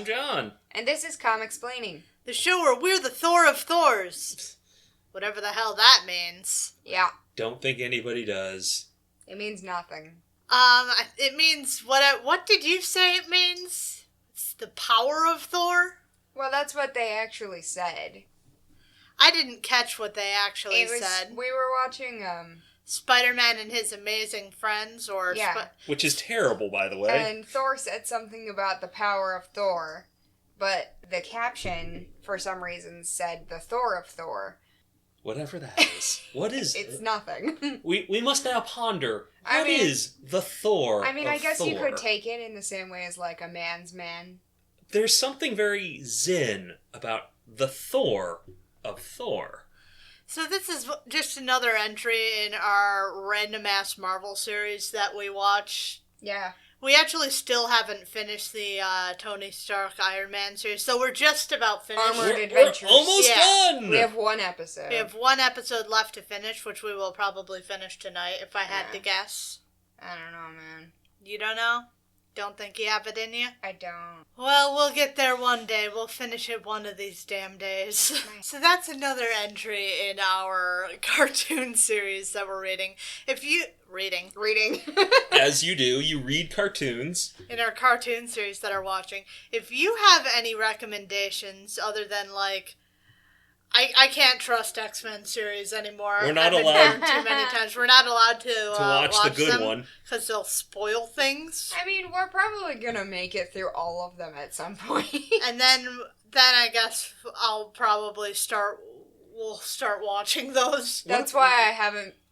John. And this is Comicsplaining. The show where we're the Thor of Thors. Whatever the hell that means. Yeah. Don't think anybody does. It means nothing. It means, what did you say it means? It's the power of Thor? Well, that's what they actually said. I didn't catch what they actually said. We were watching, Spider-Man and His Amazing Friends, or... Yeah. Which is terrible, by the way. And Thor said something about the power of Thor, but the caption, for some reason, said the Thor of Thor. Whatever that is. What is it? It's nothing. We must now ponder, what is the Thor I mean, of I guess Thor? you could take it in the same way as, like, a man's man. There's something very zen about the Thor of Thor. So this is just another entry in our random-ass Marvel series that we watch. Yeah. We actually still haven't finished the Tony Stark Iron Man series, so we're just about finished. Armored Adventures. We're almost done! We have one episode. We have one episode left to finish, which we will probably finish tonight, if I had to guess. I don't know, man. You don't know? Don't think you have it in you? I don't. Well, we'll get there one day. We'll finish it one of these damn days. Nice. So that's another entry in our cartoon series that we're reading. Reading. As you do, you read cartoons. In our cartoon series that are watching. If you have any recommendations other than, like, I can't trust X-Men series anymore. We're not I've been allowed burned too many times. We're not allowed to watch the good them one. Because they'll spoil things. I mean, we're probably gonna make it through all of them at some point. And then I guess I'll probably we'll start watching those. That's why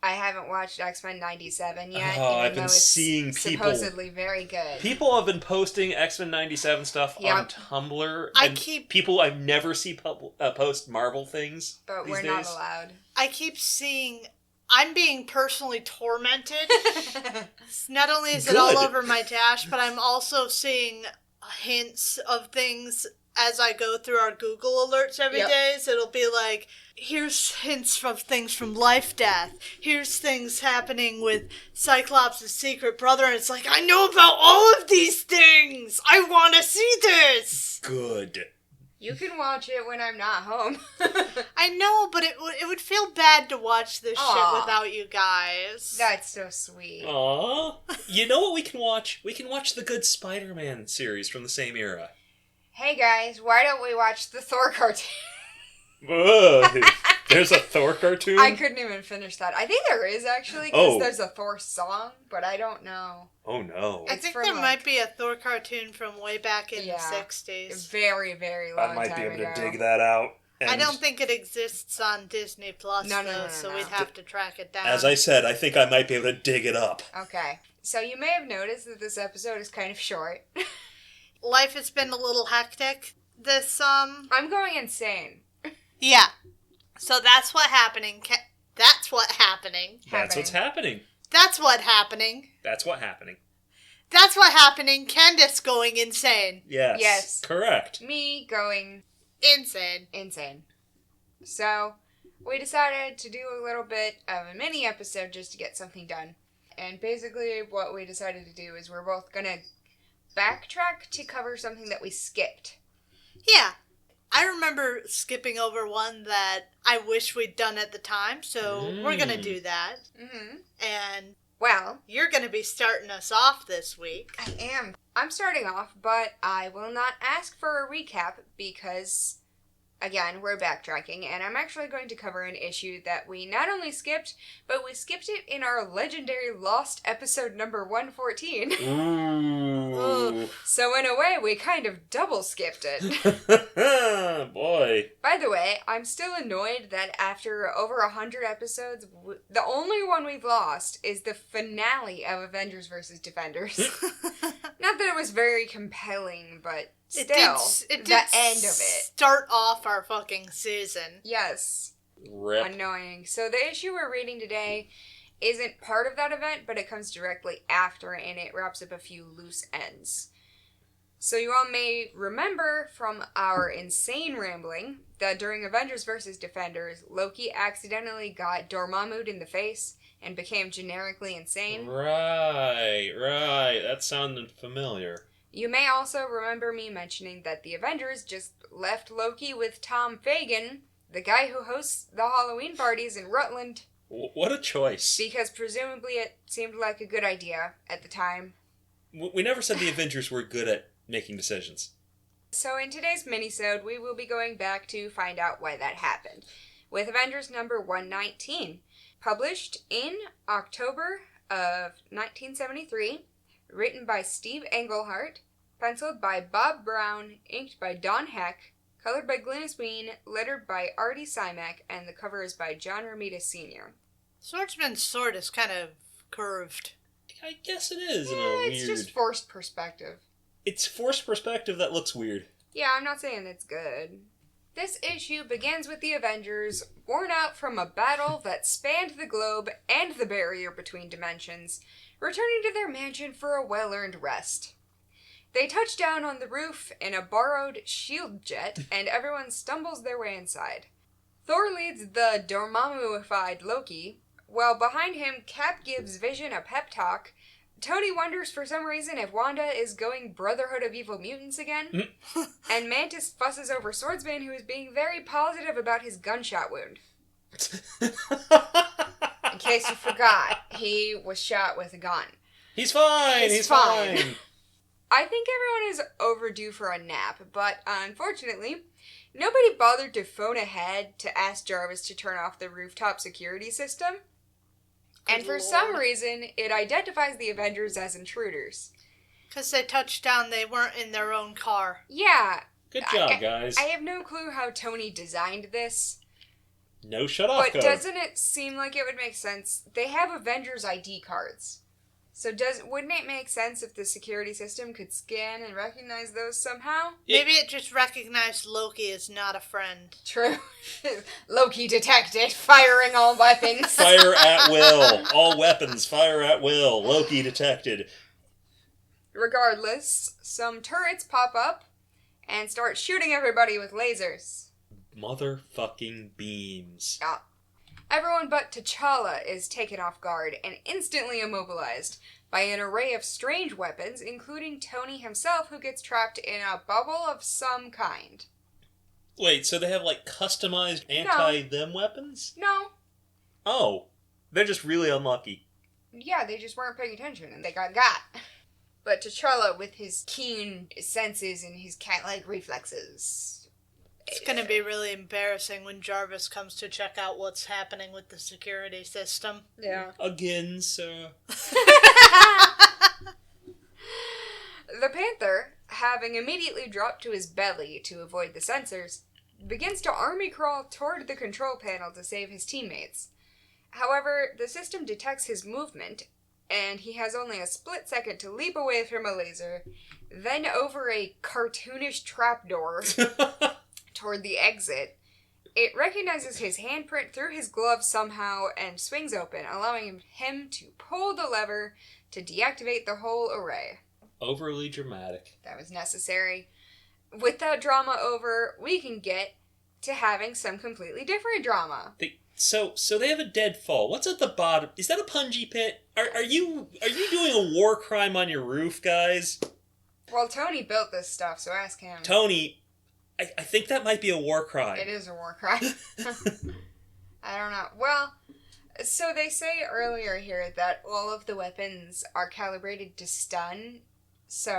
I haven't watched X-Men 97 yet. Oh, I've even been though it's seeing people... supposedly very good. People have been posting X-Men 97 stuff on Tumblr. People I've never seen post Marvel things. But these we're days. not allowed. I keep seeing... I'm being personally tormented. Not only is it all over my dash, but I'm also seeing hints of things as I go through our Google alerts every day. So it'll be like, here's hints of things from Life Death. Here's things happening with Cyclops' secret brother. And it's like, I know about all of these things. I want to see this. Good. You can watch it when I'm not home. I know, but it would feel bad to watch this shit without you guys. That's so sweet. Aww. You know what we can watch? We can watch the good Spider-Man series from the same era. Hey guys, why don't we watch the Thor cartoon? There's a Thor cartoon? I couldn't even finish that. I think there is, actually, because there's a Thor song, but I don't know. Oh, no. I think there might be a Thor cartoon from way back in the 60s. Very, very long time ago. I might be able to dig that out. I don't think it exists on Disney Plus, so we'd have to track it down. As I said, I think I might be able to dig it up. Okay. So you may have noticed that this episode is kind of short. Life has been a little hectic. I'm going insane. Yeah. So that's what's happening. That's what's happening. That's what happening. That's what happening. Candace going insane. Yes. Correct. Me going... Insane. So, we decided to do a little bit of a mini episode just to get something done. And basically what we decided to do is we're both gonna backtrack to cover something that we skipped. Yeah. I remember skipping over one that I wish we'd done at the time, so we're going to do that. Mm-hmm. And, well, you're going to be starting us off this week. I am. I'm starting off, but I will not ask for a recap because, again, we're backtracking, and I'm actually going to cover an issue that we not only skipped, but we skipped it in our legendary Lost episode number 114. Ooh. So in a way, we kind of double skipped it. Boy. By the way, I'm still annoyed that after over 100 episodes, the only one we've lost is the finale of Avengers vs. Defenders. Not that it was very compelling, but still, it did the end of it. Start off our fucking season. Yes. Rip. Annoying. So the issue we're reading today isn't part of that event, but it comes directly after, and it wraps up a few loose ends. So you all may remember from our insane rambling that during Avengers vs. Defenders, Loki accidentally got Dormammu in the face and became generically insane. Right. That sounded familiar. You may also remember me mentioning that the Avengers just left Loki with Tom Fagan, the guy who hosts the Halloween parties in Rutland. What a choice. Because presumably it seemed like a good idea at the time. We never said the Avengers were good at making decisions. So in today's minisode, we will be going back to find out why that happened, with Avengers number 119, published in October of 1973, written by Steve Englehart, penciled by Bob Brown, inked by Don Heck, colored by Glynis Wein, lettered by Artie Simek, and the cover is by John Romita Sr. Swordsman's sword is kind of curved. I guess it is in a Yeah, weird... it's just forced perspective. It's forced perspective that looks weird. Yeah, I'm not saying it's good. This issue begins with the Avengers, worn out from a battle that spanned the globe and the barrier between dimensions, returning to their mansion for a well-earned rest. They touch down on the roof in a borrowed shield jet, and everyone stumbles their way inside. Thor leads the Dormammuified Loki, while behind him Cap gives Vision a pep talk. Tony wonders for some reason if Wanda is going Brotherhood of Evil Mutants again, and Mantis fusses over Swordsman, who is being very positive about his gunshot wound. In case you forgot, he was shot with a gun. He's fine! He's fine! I think everyone is overdue for a nap, but unfortunately, nobody bothered to phone ahead to ask Jarvis to turn off the rooftop security system. And for some reason, it identifies the Avengers as intruders. Because they touched down, they weren't in their own car. Yeah. Good job, guys. I have no clue how Tony designed this. No shut-off But code. doesn't it seem like it would make sense? They have Avengers ID cards. So wouldn't it make sense if the security system could scan and recognize those somehow? Maybe it just recognized Loki as not a friend. True. Loki detected, firing all weapons. Fire at will. All weapons, fire at will. Loki detected. Regardless, some turrets pop up and start shooting everybody with lasers. Motherfucking beams. Yeah. Everyone but T'Challa is taken off guard and instantly immobilized by an array of strange weapons, including Tony himself, who gets trapped in a bubble of some kind. Wait, so they have, like, customized anti-them weapons? No. Oh. They're just really unlucky. Yeah, they just weren't paying attention and they got. But T'Challa, with his keen senses and his cat-like reflexes... It's going to be really embarrassing when Jarvis comes to check out what's happening with the security system. Yeah. Again, sir. The Panther, having immediately dropped to his belly to avoid the sensors, begins to army crawl toward the control panel to save his teammates. However, the system detects his movement, and he has only a split second to leap away from a laser, then over a cartoonish trapdoor toward the exit. It recognizes his handprint through his glove somehow and swings open, allowing him to pull the lever to deactivate the whole array. Overly dramatic. That was necessary. With that drama over, we can get to having some completely different drama. So they have a deadfall. What's at the bottom? Is that a punji pit? Are you doing a war crime on your roof, guys? Well, Tony built this stuff, so ask him. Tony, I think that might be a war crime. It is a war crime. I don't know. Well, so they say earlier here that all of the weapons are calibrated to stun, so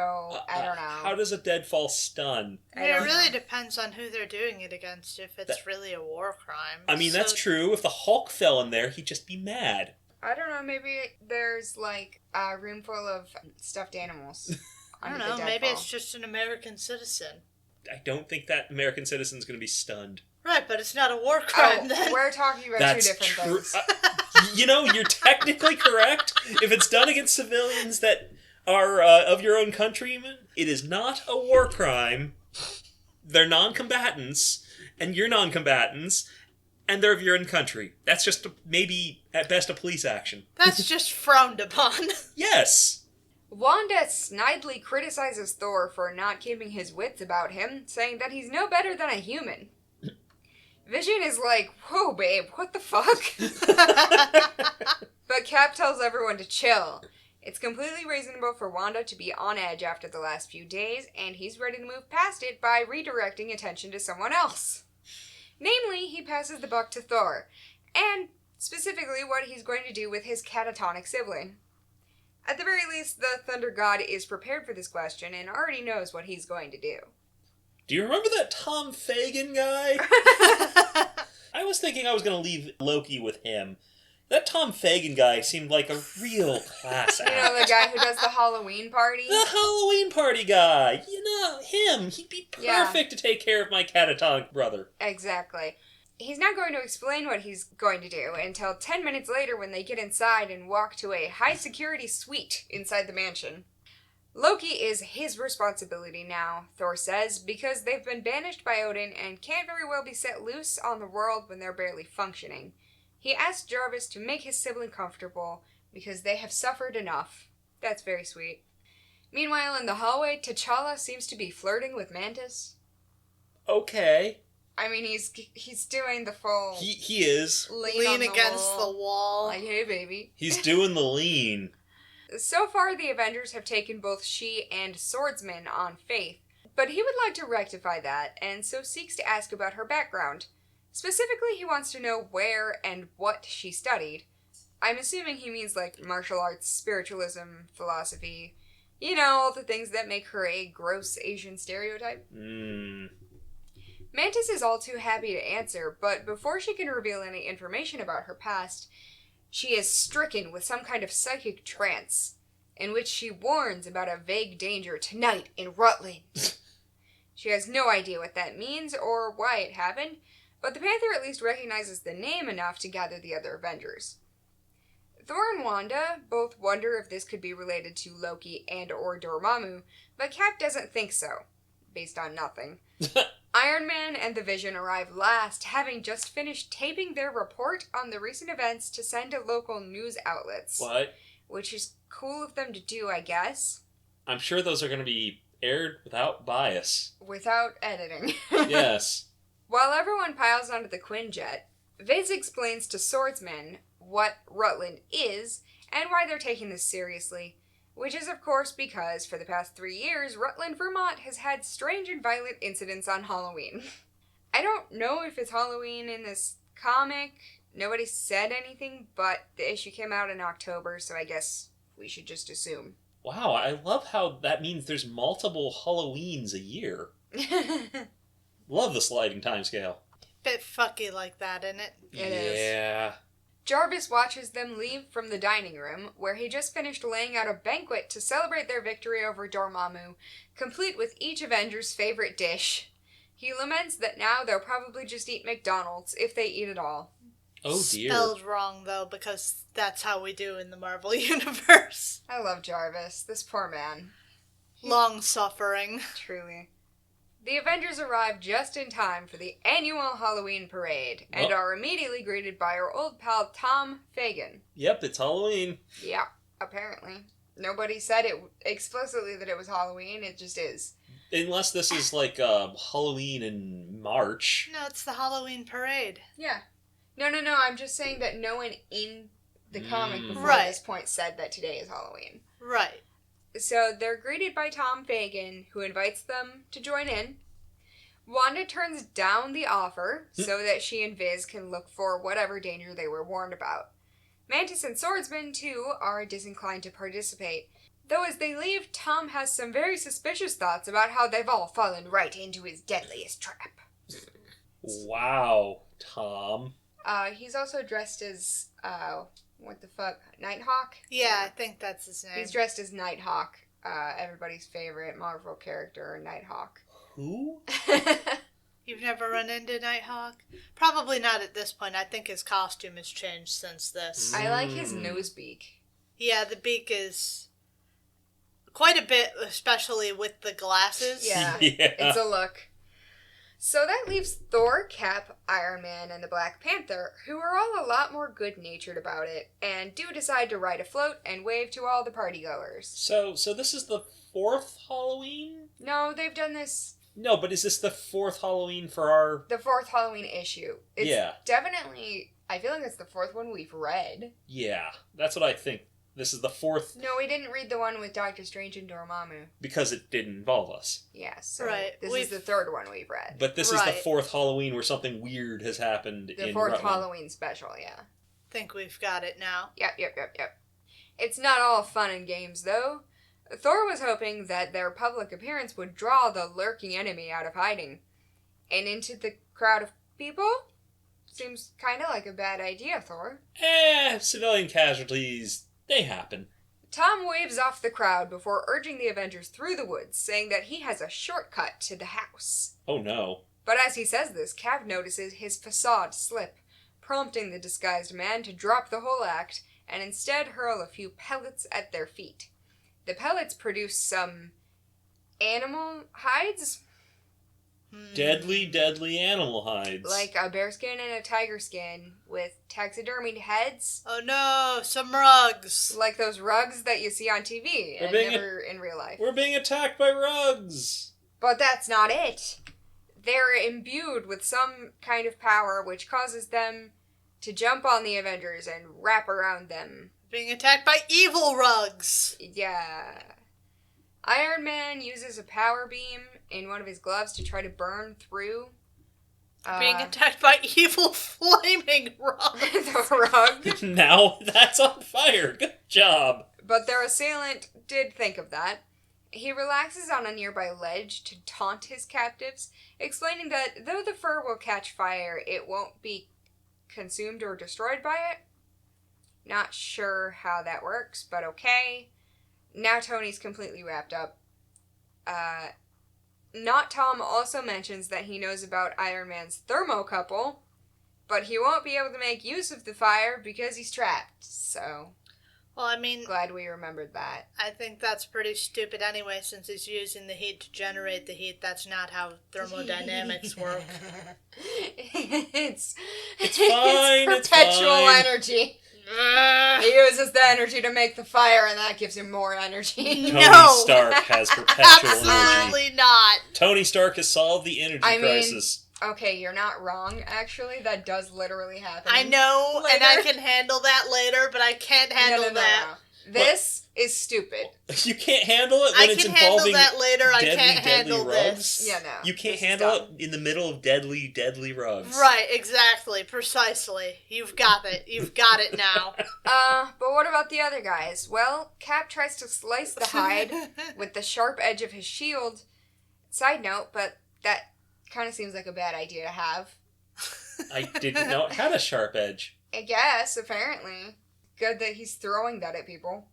I don't know. How does a deadfall stun? It really depends on who they're doing it against, if it's really a war crime. I mean, that's true. If the Hulk fell in there, he'd just be mad. I don't know, maybe there's like a room full of stuffed animals. I don't know, maybe it's just an American citizen. I don't think that American citizen's going to be stunned. Right, but it's not a war crime then. We're talking about two different things. You're technically correct. If it's done against civilians that are of your own countrymen, it is not a war crime. They're non-combatants, and you're non-combatants, and they're of your own country. That's just maybe, at best, a police action. That's just frowned upon. Yes. Wanda snidely criticizes Thor for not keeping his wits about him, saying that he's no better than a human. Vision is like, whoa, babe, what the fuck? But Cap tells everyone to chill. It's completely reasonable for Wanda to be on edge after the last few days, and he's ready to move past it by redirecting attention to someone else. Namely, he passes the buck to Thor, and specifically what he's going to do with his catatonic sibling. At the very least, the Thunder God is prepared for this question and already knows what he's going to do. Do you remember that Tom Fagan guy? I was thinking I was going to leave Loki with him. That Tom Fagan guy seemed like a real class act. You know, the guy who does the Halloween party? The Halloween party guy. You know, him. He'd be perfect to take care of my catatonic brother. Exactly. He's not going to explain what he's going to do until 10 minutes later when they get inside and walk to a high-security suite inside the mansion. Loki is his responsibility now, Thor says, because they've been banished by Odin and can't very well be set loose on the world when they're barely functioning. He asks Jarvis to make his sibling comfortable because they have suffered enough. That's very sweet. Meanwhile, in the hallway, T'Challa seems to be flirting with Mantis. Okay. I mean, he's doing the full... He is. Lean against the wall. Like, hey, baby. He's doing the lean. So far, the Avengers have taken both she and Swordsman on faith, but he would like to rectify that, and so seeks to ask about her background. Specifically, he wants to know where and what she studied. I'm assuming he means, like, martial arts, spiritualism, philosophy. You know, all the things that make her a gross Asian stereotype. Mantis is all too happy to answer, but before she can reveal any information about her past, she is stricken with some kind of psychic trance, in which she warns about a vague danger tonight in Rutland. She has no idea what that means or why it happened, but the Panther at least recognizes the name enough to gather the other Avengers. Thor and Wanda both wonder if this could be related to Loki and or Dormammu, but Cap doesn't think so, based on nothing. Iron Man and the Vision arrive last, having just finished taping their report on the recent events to send to local news outlets. What? Which is cool of them to do, I guess. I'm sure those are going to be aired without bias. Without editing. Yes. While everyone piles onto the Quinjet, Viz explains to Swordsman what Rutland is and why they're taking this seriously, which is of course because for the past 3 years, Rutland, Vermont has had strange and violent incidents on Halloween. I don't know if it's Halloween in this comic. Nobody said anything, but the issue came out in October, so I guess we should just assume. Wow, I love how that means there's multiple Halloweens a year. Love the sliding timescale. Bit fucky like that, isn't it? It is. Yeah. Jarvis watches them leave from the dining room, where he just finished laying out a banquet to celebrate their victory over Dormammu, complete with each Avenger's favorite dish. He laments that now they'll probably just eat McDonald's, if they eat at all. Oh dear. Spelled wrong, though, because that's how we do in the Marvel Universe. I love Jarvis, this poor man. Long-suffering. Truly. The Avengers arrive just in time for the annual Halloween parade, and are immediately greeted by our old pal Tom Fagan. Yep, it's Halloween. Yeah, apparently. Nobody said it explicitly that it was Halloween, it just is. Unless this is like Halloween in March. No, it's the Halloween parade. Yeah. No, I'm just saying that no one in the comic before Right. this point said that today is Halloween. Right. So they're greeted by Tom Fagan, who invites them to join in. Wanda turns down the offer so that she and Viz can look for whatever danger they were warned about. Mantis and Swordsman, too, are disinclined to participate. Though as they leave, Tom has some very suspicious thoughts about how they've all fallen right into his deadliest trap. Wow, Tom. He's also dressed as, what the fuck, Nighthawk? Yeah, I think that's his name. He's dressed as Nighthawk, everybody's favorite Marvel character, Nighthawk. Who? You've never run into Nighthawk? Probably not at this point. I think his costume has changed since this. I like his nose beak. Yeah, the beak is quite a bit, especially with the glasses. Yeah, Yeah. it's a look. So that leaves Thor, Cap, Iron Man, and the Black Panther, who are all a lot more good-natured about it, and do decide to ride a float and wave to all the partygoers. So this is the 4th Halloween? No, they've done this, No, but is this the 4th Halloween for our... the 4th Halloween issue. It's Yeah. definitely, I feel like it's the 4th one we've read. Yeah, that's what I think This is the fourth No, we didn't read the one with Doctor Strange and Dormammu. because it didn't involve us. Yeah, so Right, this is the third one we've read. But this is the Right. fourth Halloween where something weird has happened The in fourth Rutland. Halloween special, yeah. Think we've got it now. Yep. It's not all fun and games, though. Thor was hoping that their public appearance would draw the lurking enemy out of hiding and into the crowd of people. Seems kind of like a bad idea, Thor. Civilian casualties, they happen. Tom waves off the crowd before urging the Avengers through the woods, saying that he has a shortcut to the house. Oh no. But as he says this, Cap notices his facade slip, prompting the disguised man to drop the whole act and instead hurl a few pellets at their feet. The pellets produce some animal hides, Deadly animal hides. like a bearskin and a tiger skin with taxidermied heads, Oh no, some rugs. like those rugs that you see on TV and never in real life. We're being attacked by rugs! But that's not it. They're imbued with some kind of power which causes them to jump on the Avengers and wrap around them. Being attacked by evil rugs. Yeah. Iron Man uses a power beam in one of his gloves to try to burn through Being attacked by evil flaming rugs. the rug. Now that's on fire. Good job. But their assailant did think of that. He relaxes on a nearby ledge to taunt his captives, explaining that though the fur will catch fire, it won't be consumed or destroyed by it. Not sure how that works, but okay. Now Tony's completely wrapped up. Not Tom also mentions that he knows about Iron Man's thermocouple, but he won't be able to make use of the fire because he's trapped. So, Well, I mean, glad we remembered that. I think that's pretty stupid anyway, since he's using the heat to generate the heat. That's not how thermodynamics work. It's fine, it's perpetual fine. energy. He uses the energy to make the fire, and that gives him more energy. Tony No. Stark has perpetual energy. Absolutely not. Tony Stark has solved the energy crisis. Okay, you're not wrong, actually. That does literally happen. I know, and I Later. can handle that later, but I can't handle that. No. This is stupid. You can't handle it I when it's can handle involving that later. I deadly, can't handle deadly this. rugs. Yeah, no. You can't This is handle dumb. it in the middle of deadly rugs. Right, exactly, precisely. You've got it. You've got it now. But what about the other guys? Well, Cap tries to slice the hide with the sharp edge of his shield. Side note, but that kind of seems like a bad idea to have. I didn't know it had a sharp edge. I guess, apparently. Good that he's throwing that at people.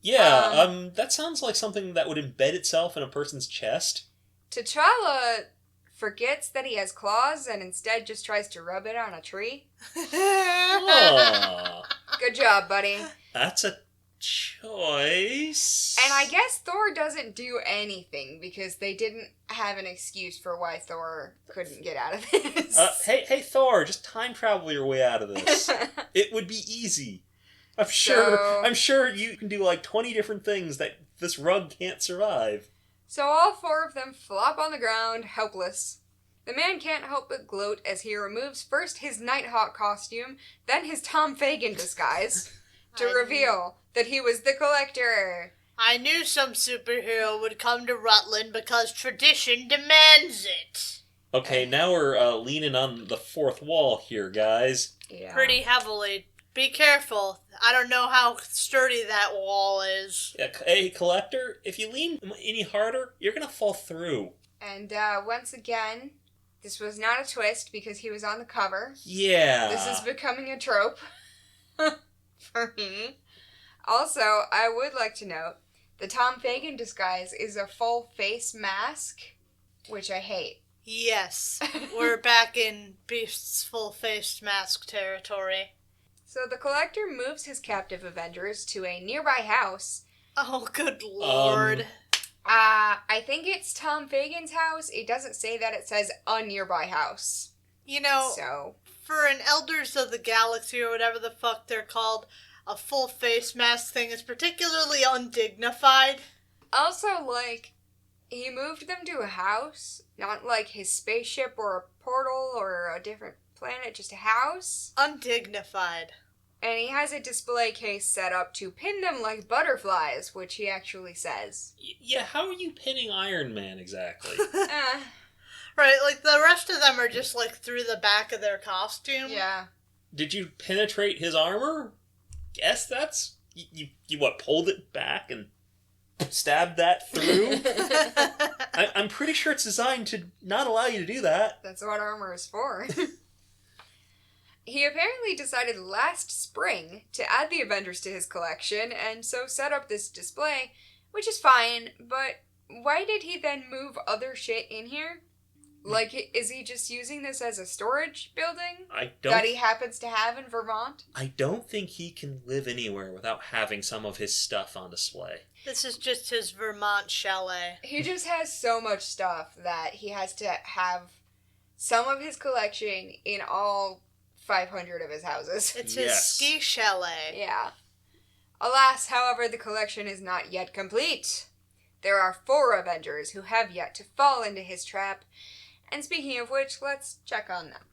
Yeah, that sounds like something that would embed itself in a person's chest. T'Challa forgets that he has claws and instead just tries to rub it on a tree. Aw, Good job, buddy. that's a choice. And I guess Thor doesn't do anything because they didn't have an excuse for why Thor couldn't get out of this. Hey Thor, just time travel your way out of this. It would be easy. I'm sure you can do like 20 different things that this rug can't survive. So all four of them flop on the ground, helpless. The man can't help but gloat as he removes first his Nighthawk costume, then his Tom Fagin disguise, to reveal that he was the Collector. I knew some superhero would come to Rutland because tradition demands it. Okay, now we're leaning on the fourth wall here, guys. Yeah. Pretty heavily. Be careful. I don't know how sturdy that wall is. Hey, Collector, if you lean any harder, you're gonna fall through. And once again, this was not a twist because he was on the cover. Yeah. This is becoming a trope for me. Also, I would like to note the Tom Fagin disguise is a full face mask, which I hate. Yes, we're back in Beast's full-faced mask territory. So the Collector moves his captive Avengers to a nearby house. Oh, good lord. I think it's Tom Fagin's house. It doesn't say that, it says a nearby house. You know, So, for an Elders of the Galaxy or whatever the fuck they're called, a full face mask thing is particularly undignified. also, like, he moved them to a house, not like his spaceship or a portal or a different planet, just a house. Undignified. And he has a display case set up to pin them like butterflies, which he actually says. Yeah, how are you pinning Iron Man exactly? Right, like the rest of them are just like through the back of their costume. Yeah. Did you penetrate his armor? Guess that's... You what, pulled it back and stabbed that through? I'm pretty sure it's designed to not allow you to do that. That's what armor is for. He apparently decided last spring to add the Avengers to his collection, and so set up this display, which is fine, but why did he then move other shit in here? Like, is he just using this as a storage building that he happens to have in Vermont? I don't think he can live anywhere without having some of his stuff on display. This is just his Vermont chalet. He just has so much stuff that he has to have some of his collection in all 500 of his houses. It's his ski chalet. Yeah. Alas, however, the collection is not yet complete. There are 4 Avengers who have yet to fall into his trap. And speaking of which, let's check on them.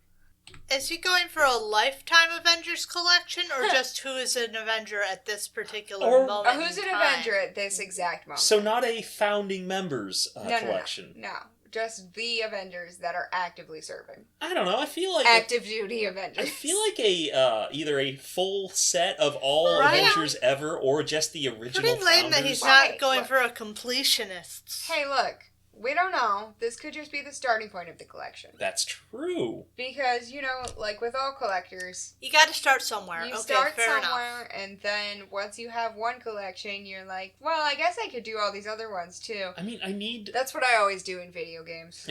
Is he going for a lifetime Avengers collection, or just who is an Avenger at this particular moment? Who's an Avenger at this exact moment? So not a founding members collection. No. Just the Avengers that are actively serving. I don't know. I feel like active duty Avengers. I feel like either a full set of all Avengers ever, or just the original. Pretty lame that he's not going for a completionist. Hey, look. We don't know. This could just be the starting point of the collection. That's true. Because, like with all collectors... You gotta start somewhere. You start somewhere, and then once you have one collection, you're like, well, I guess I could do all these other ones, too. I mean, I need... That's what I always do in video games.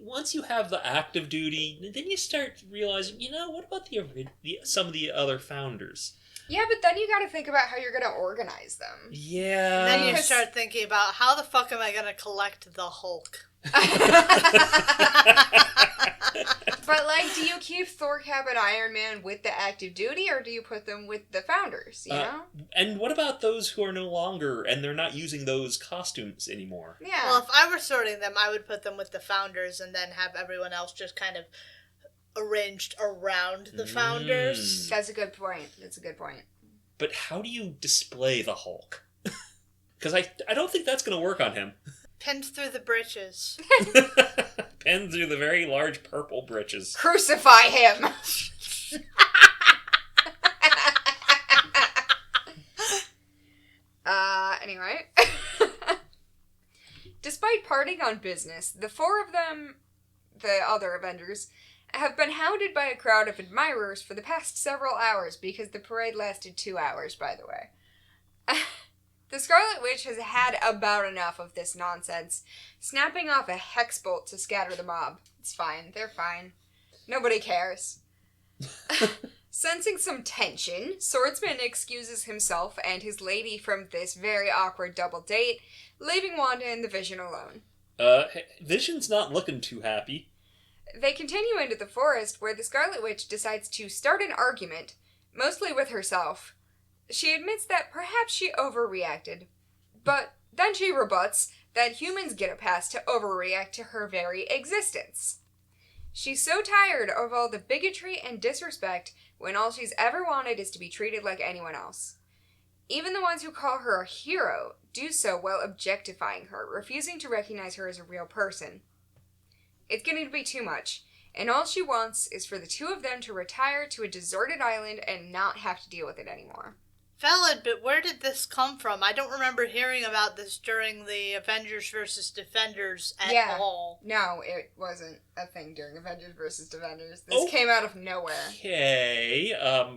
Once you have the active duty, then you start realizing, what about some of the other founders? Yeah, but then you gotta think about how you're gonna organize them. Yeah. And then you start thinking about, how the fuck am I gonna collect the Hulk? But, do you keep Thor, Cap, and Iron Man with the active duty, or do you put them with the founders, you know? And what about those who are no longer, and they're not using those costumes anymore? Yeah. Well, if I were sorting them, I would put them with the founders, and then have everyone else just kind of arranged around the founders. That's a good point. But how do you display the Hulk? Because I don't think that's going to work on him. Pinned through the breeches. Pinned through the very large purple breeches. Crucify him! Anyway. Despite parting on business, the 4 of them, the other Avengers, have been hounded by a crowd of admirers for the past several hours, because the parade lasted 2 hours, by the way. The Scarlet Witch has had about enough of this nonsense, snapping off a hex bolt to scatter the mob. It's fine. They're fine. Nobody cares. Sensing some tension, Swordsman excuses himself and his lady from this very awkward double date, leaving Wanda and the Vision alone. Vision's not looking too happy. They continue into the forest, where the Scarlet Witch decides to start an argument, mostly with herself. She admits that perhaps she overreacted, but then she rebuts that humans get a pass to overreact to her very existence. She's so tired of all the bigotry and disrespect when all she's ever wanted is to be treated like anyone else. Even the ones who call her a hero do so while objectifying her, refusing to recognize her as a real person. It's getting to be too much, and all she wants is for the 2 of them to retire to a deserted island and not have to deal with it anymore. Valid, but where did this come from? I don't remember hearing about this during the Avengers vs. Defenders at all. No, it wasn't a thing during Avengers vs. Defenders. This came out of nowhere. Okay,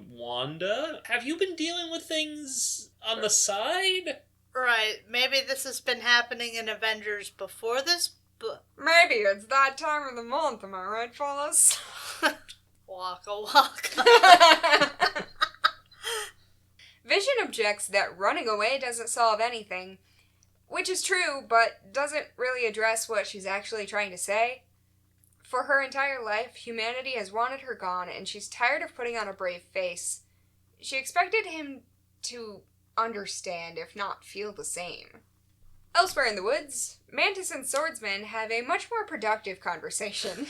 Wanda, have you been dealing with things on the side? Right, maybe this has been happening in Avengers before this, but... Maybe it's that time of the month, am I right, fellas? Waka waka. Vision objects that running away doesn't solve anything, which is true, but doesn't really address what she's actually trying to say. For her entire life, humanity has wanted her gone, and she's tired of putting on a brave face. She expected him to understand, if not feel the same. Elsewhere in the woods, Mantis and Swordsman have a much more productive conversation.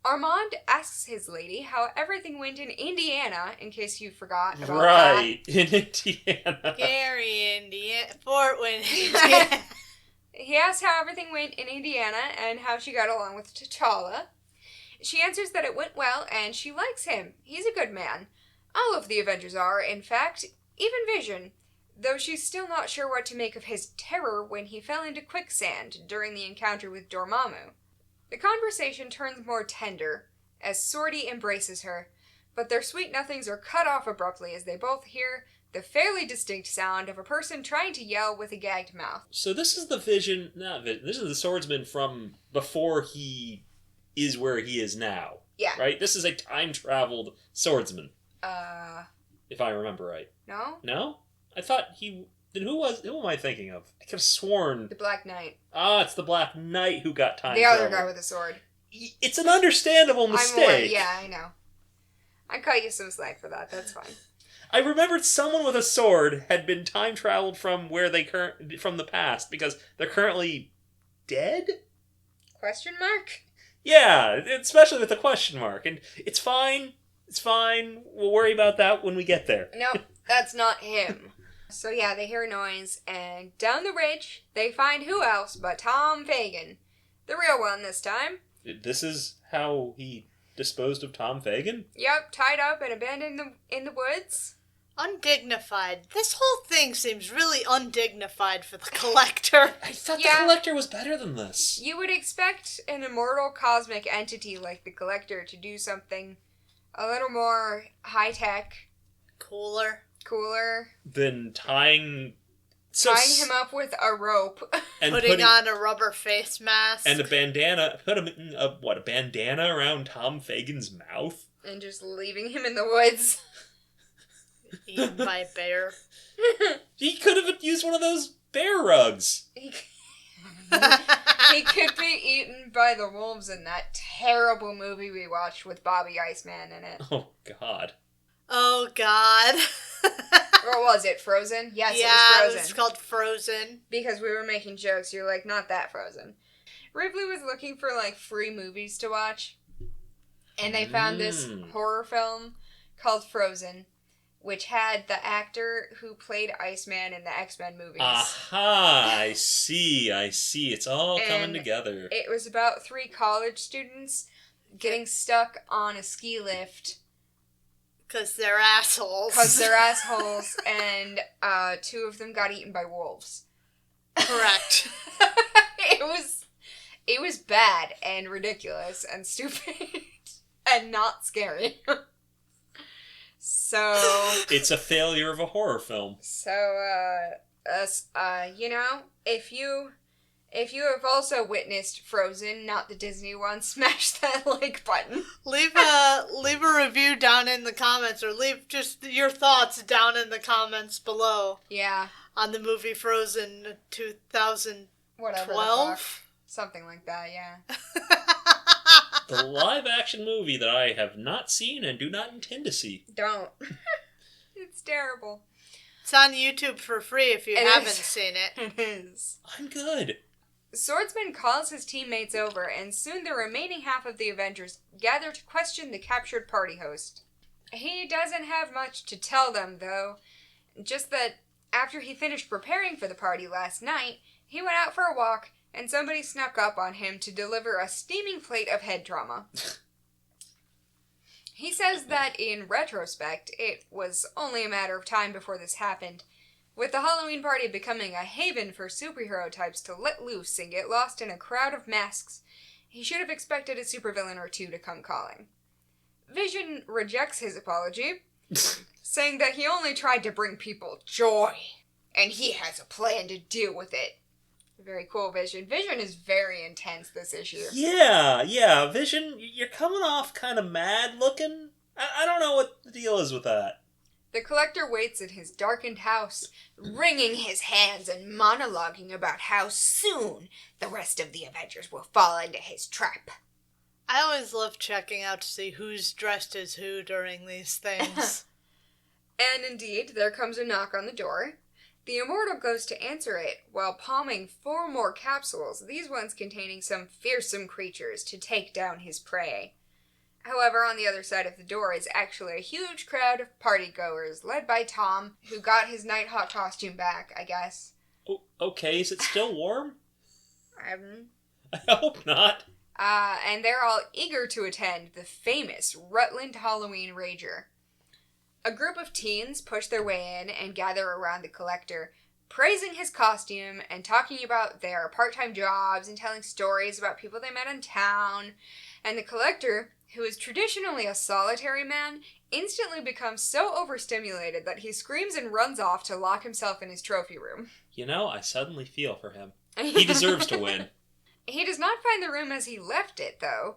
Armand asks his lady how everything went in Indiana, in case you forgot about Right, in Indiana. Gary, Indiana. Fort Wayne, Indiana. He asks how everything went in Indiana and how she got along with T'Challa. She answers that it went well and she likes him. He's a good man. All of the Avengers are, in fact, even Vision, though she's still not sure what to make of his terror when he fell into quicksand during the encounter with Dormammu. The conversation turns more tender as Swordy embraces her, but their sweet nothings are cut off abruptly as they both hear the fairly distinct sound of a person trying to yell with a gagged mouth. So this is the Vision, this is the Swordsman from before he is where he is now. Yeah. Right? This is a time-traveled swordsman. If I remember right. No? No? I thought he... Then who am I thinking of? I could have sworn... The Black Knight. Ah, it's the Black Knight who got time The travel. other guy with a sword. It's an understandable mistake. Yeah, I know. I cut you some slack for that. That's fine. I remembered someone with a sword had been time traveled from where they from the past because they're currently dead? Question mark? Yeah, especially with the question mark. And it's fine. It's fine. We'll worry about that when we get there. No, that's not him. So yeah, they hear a noise, and down the ridge, they find who else but Tom Fagin. The real one this time. This is how he disposed of Tom Fagin? Yep, tied up and abandoned in the woods. Undignified. This whole thing seems really undignified for the Collector. I thought Yeah. the Collector was better than this. You would expect an immortal cosmic entity like the Collector to do something a little more high-tech, Cooler. cooler. Then tying Tying him up with a rope. and Putting on a rubber face mask. and a bandana. Put a bandana around Tom Fagin's mouth. And just leaving him in the woods. Eaten by a bear. He could have used one of those bear rugs. He could be eaten by the wolves in that terrible movie we watched with Bobby Iceman in it. Oh God. Oh, God. Or was it Frozen? Yes, yeah, it was Frozen. it's called Frozen. Because we were making jokes, you're like, not that Frozen. Ripley was looking for, like, free movies to watch. And they found this horror film called Frozen, which had the actor who played Iceman in the X-Men movies. Aha, I see. It's all coming And together. It was about 3 college students getting stuck on a ski lift. Because they're assholes. Because they're assholes, and 2 of them got eaten by wolves. Correct. It was bad and ridiculous and stupid and not scary. So It's a failure of a horror film. you know, if you have also witnessed Frozen, not the Disney one, smash that like button. Leave a review down in the comments, or leave just your thoughts down in the comments below. Yeah. On the movie Frozen 2012. Whatever the fuck. Something like that, yeah. The live-action movie that I have not seen and do not intend to see. Don't. It's terrible. It's on YouTube for free if you haven't seen it. It is. I'm good. Swordsman calls his teammates over, and soon the remaining half of the Avengers gather to question the captured party host. He doesn't have much to tell them, though. Just that after he finished preparing for the party last night, he went out for a walk, and somebody snuck up on him to deliver a steaming plate of head trauma. He says that in retrospect, it was only a matter of time before this happened, with the Halloween party becoming a haven for superhero types to let loose and get lost in a crowd of masks. He should have expected a supervillain or 2 to come calling. Vision rejects his apology, saying that he only tried to bring people joy, and he has a plan to deal with it. Very cool, Vision. Vision is very intense this issue. Yeah. Vision, you're coming off kind of mad looking. I don't know what the deal is with that. The Collector waits in his darkened house, wringing his hands and monologuing about how soon the rest of the Avengers will fall into his trap. I always love checking out to see who's dressed as who during these things. And indeed, there comes a knock on the door. The Immortal goes to answer it while palming 4 more capsules, these ones containing some fearsome creatures to take down his prey. However, on the other side of the door is actually a huge crowd of partygoers, led by Tom, who got his Nighthawk costume back, I guess. Oh, okay, is it still warm? Um, I hope not. and they're all eager to attend the famous Rutland Halloween Rager. A group of teens push their way in and gather around the collector, praising his costume and talking about their part-time jobs and telling stories about people they met in town. And the collector, who is traditionally a solitary man, instantly becomes so overstimulated that he screams and runs off to lock himself in his trophy room. You know, I suddenly feel for him. He deserves to win. He does not find the room as he left it, though,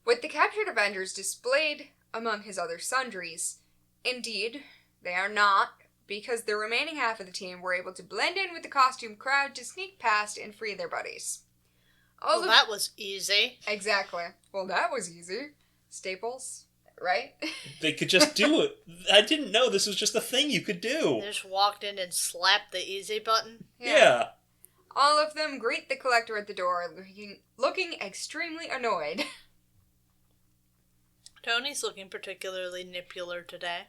with the captured Avengers displayed among his other sundries. Indeed, they are not, because the remaining half of the team were able to blend in with the costume crowd to sneak past and free their buddies. That was easy. Exactly. Well, that was easy. Staples, right? They could just do it. I didn't know this was just a thing you could do. They just walked in and slapped the easy button. Yeah. All of them greet the collector at the door, looking extremely annoyed. Tony's looking particularly nipular today.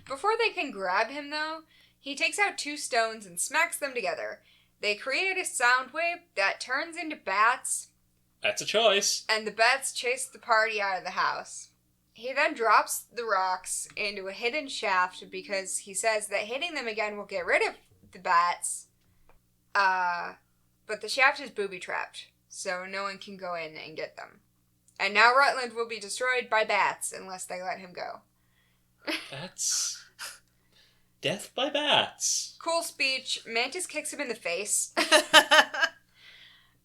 Before they can grab him, though, he takes out 2 stones and smacks them together. They create a sound wave that turns into bats, That's a choice. and the bats chase the party out of the house. He then drops the rocks into a hidden shaft because he says that hitting them again will get rid of the bats. But the shaft is booby-trapped, so no one can go in and get them. And now Rutland will be destroyed by bats unless they let him go. That's... death by bats. Cool speech. Mantis kicks him in the face.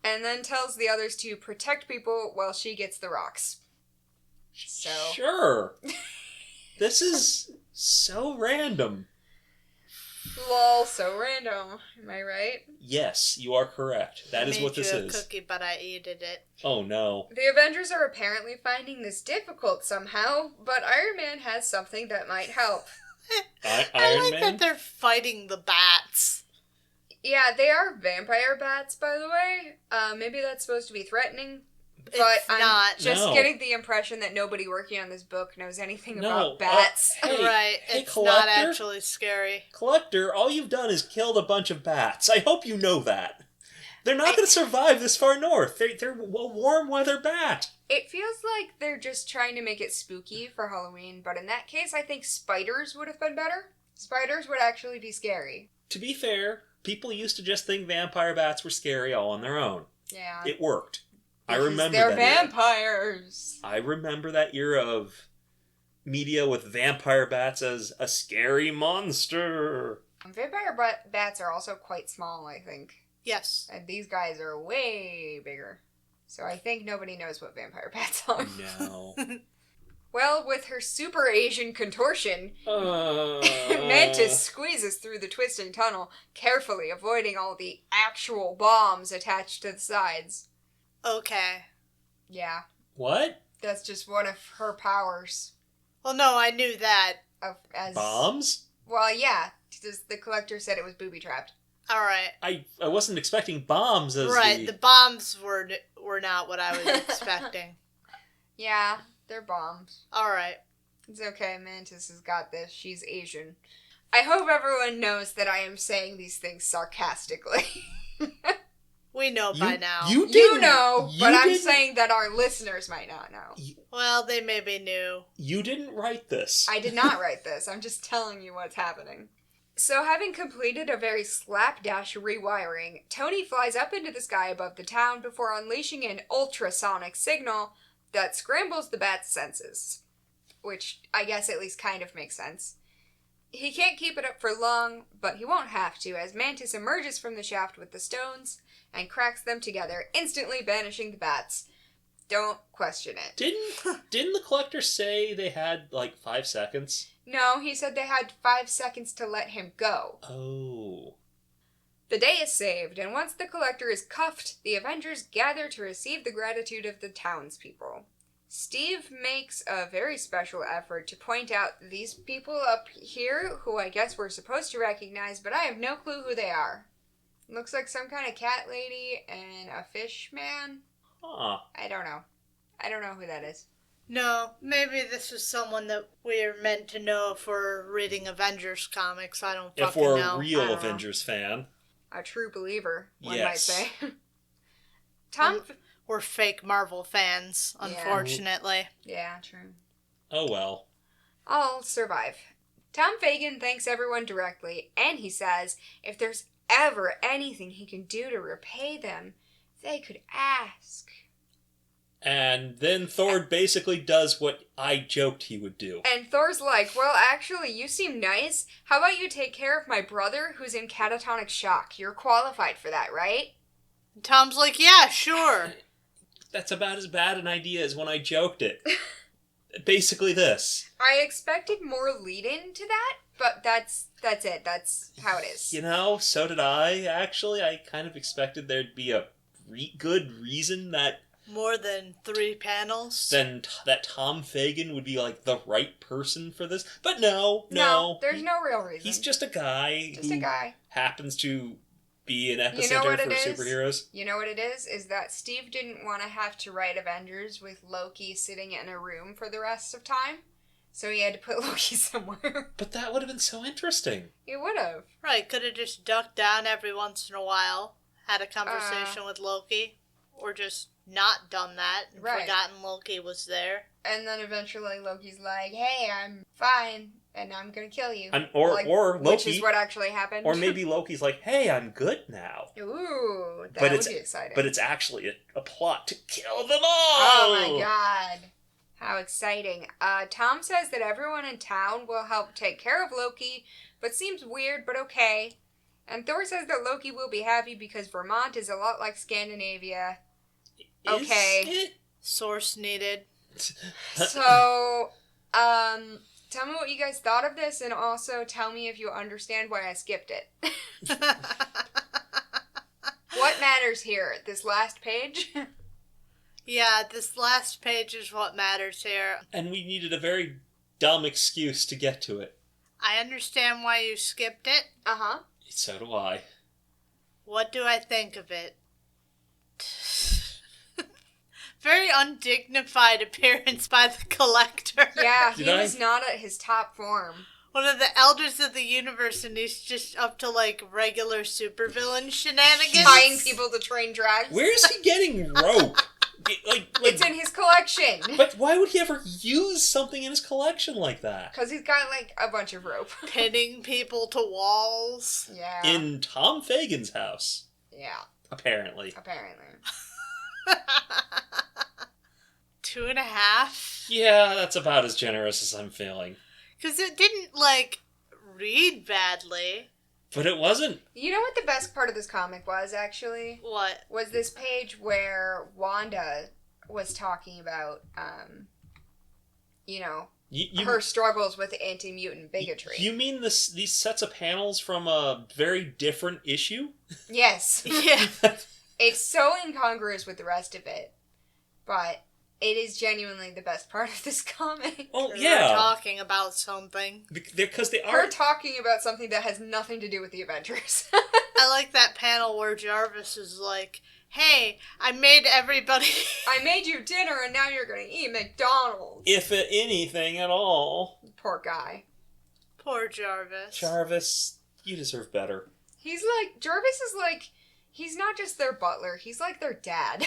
And then tells the others to protect people while she gets the rocks. So. Sure. This is so random. Lol, so random. Am I right? Yes, you are correct. That is what this I made you is. a cookie, but I ate it. Oh no. The Avengers are apparently finding this difficult somehow, but Iron Man has something that might help. I Iron like Man? that they're fighting the bats. Yeah, they are vampire bats, by the way. Maybe that's supposed to be threatening. But It's I'm not. just No. getting the impression that nobody working on this book knows anything No, about bats. Hey, Right, hey, it's Collector? not actually scary. Collector, all you've done is killed a bunch of bats. I hope you know that. They're not going to survive this far north. They're a warm weather bat. It feels like they're just trying to make it spooky for Halloween, but in that case, I think spiders would have been better. Spiders would actually be scary. To be fair, people used to just think vampire bats were scary all on their own. Yeah. It worked. I Because remember they're that era. vampires. I remember that era of media with vampire bats as a scary monster. Vampire bats are also quite small, I think. Yes. And these guys are way bigger. So I think nobody knows what vampire bats are. No. Well, with her super Asian contortion, Mantis squeezes through the twisting tunnel, carefully avoiding all the actual bombs attached to the sides. Okay. Yeah, What? that's just one of her powers. Well, no, I knew that. As Bombs? Well, yeah, the collector said it was booby-trapped. All right. I wasn't expecting bombs as Right, the bombs were not what I was expecting. Yeah, they're bombs. All right. It's okay, Mantis has got this. She's Asian. I hope everyone knows that I am saying these things sarcastically. We know by now. You know, but I'm didn't- saying that our listeners might not know. Well, they maybe knew. You didn't write this. I did not write this. I'm just telling you what's happening. So, having completed a very slapdash rewiring, Tony flies up into the sky above the town before unleashing an ultrasonic signal that scrambles the bat's senses. Which I guess at least kind of makes sense. He can't keep it up for long, but he won't have to, as Mantis emerges from the shaft with the stones and cracks them together, instantly banishing the bats. Don't question it. Didn't the collector say they had like 5 seconds? No, he said they had 5 seconds to let him go. Oh. The day is saved, and once the collector is cuffed, the Avengers gather to receive the gratitude of the townspeople. Steve makes a very special effort to point out these people up here, who I guess we're supposed to recognize, but I have no clue who they are. Looks like some kind of cat lady and a fish man. Huh. I don't know. I don't know who that is. No, maybe this is someone that we're meant to know if we're reading Avengers comics. I don't If fucking we're know. a real I don't know. Avengers fan. A true believer, one Yes. might say. Tom... We're fake Marvel fans, Yeah. unfortunately. Yeah, true. Oh well. I'll survive. Tom Fagan thanks everyone directly, and he says if there's ever anything he can do to repay them, they could ask. And then Thor basically does what I joked he would do. And Thor's like, well, actually, you seem nice. How about you take care of my brother who's in catatonic shock? You're qualified for that, right? Tom's like, yeah, sure. That's about as bad an idea as when I joked it. Basically this. I expected more lead-in to that, but that's it. That's how it is. You know, so did I, actually. I kind of expected there'd be a good reason that More than 3 panels. that Tom Fagan would be, like, the right person for this. But no. There's no real reason. He's just a guy who happens to be an epicenter for superheroes. You know what it is? Is that Steve didn't want to have to write Avengers with Loki sitting in a room for the rest of time. So he had to put Loki somewhere. But that would have been so interesting. He would have. Right, could have just ducked down every once in a while, had a conversation with Loki, or just not done that and forgotten Loki was there. And then eventually Loki's like, hey, I'm fine, and I'm gonna kill you. Or Loki... Which is what actually happened. Or maybe Loki's like, hey, I'm good now. Ooh, that would be exciting. But it's actually a plot to kill them all! Oh my god. How exciting. Tom says that everyone in town will help take care of Loki, but seems weird, but okay. And Thor says that Loki will be happy because Vermont is a lot like Scandinavia. Okay. Is it? Source needed. So, tell me what you guys thought of this, and also tell me if you understand why I skipped it. What matters here? This last page? Yeah, this last page is what matters here. And we needed a very dumb excuse to get to it. I understand why you skipped it. Uh-huh. So do I. What do I think of it? Very undignified appearance by the Collector. Yeah, he was not at his top form. One of the elders of the universe, and he's just up to, like, regular supervillain shenanigans. Tying people to train dragons. Where is he getting rope? It's in his collection. But why would he ever use something in his collection like that? Because he's got, like, a bunch of rope. Pinning people to walls. Yeah. In Tom Fagan's house. Yeah. Apparently. 2.5? Yeah, that's about as generous as I'm feeling. Because it didn't, like, read badly. But it wasn't. You know what the best part of this comic was, actually? What? Was this page where Wanda was talking about, her struggles with anti-mutant bigotry. You mean these sets of panels from a very different issue? Yes. Yeah. It's so incongruous with the rest of it, but it is genuinely the best part of this comic. Oh, They're yeah. talking about something. Because they Her are... talking about something that has nothing to do with the Avengers. I like that panel where Jarvis is like, hey, I made everybody... I made you dinner and now you're going to eat McDonald's. If anything at all. Poor guy. Poor Jarvis. Jarvis, you deserve better. Jarvis is like, he's not just their butler, he's like their dad.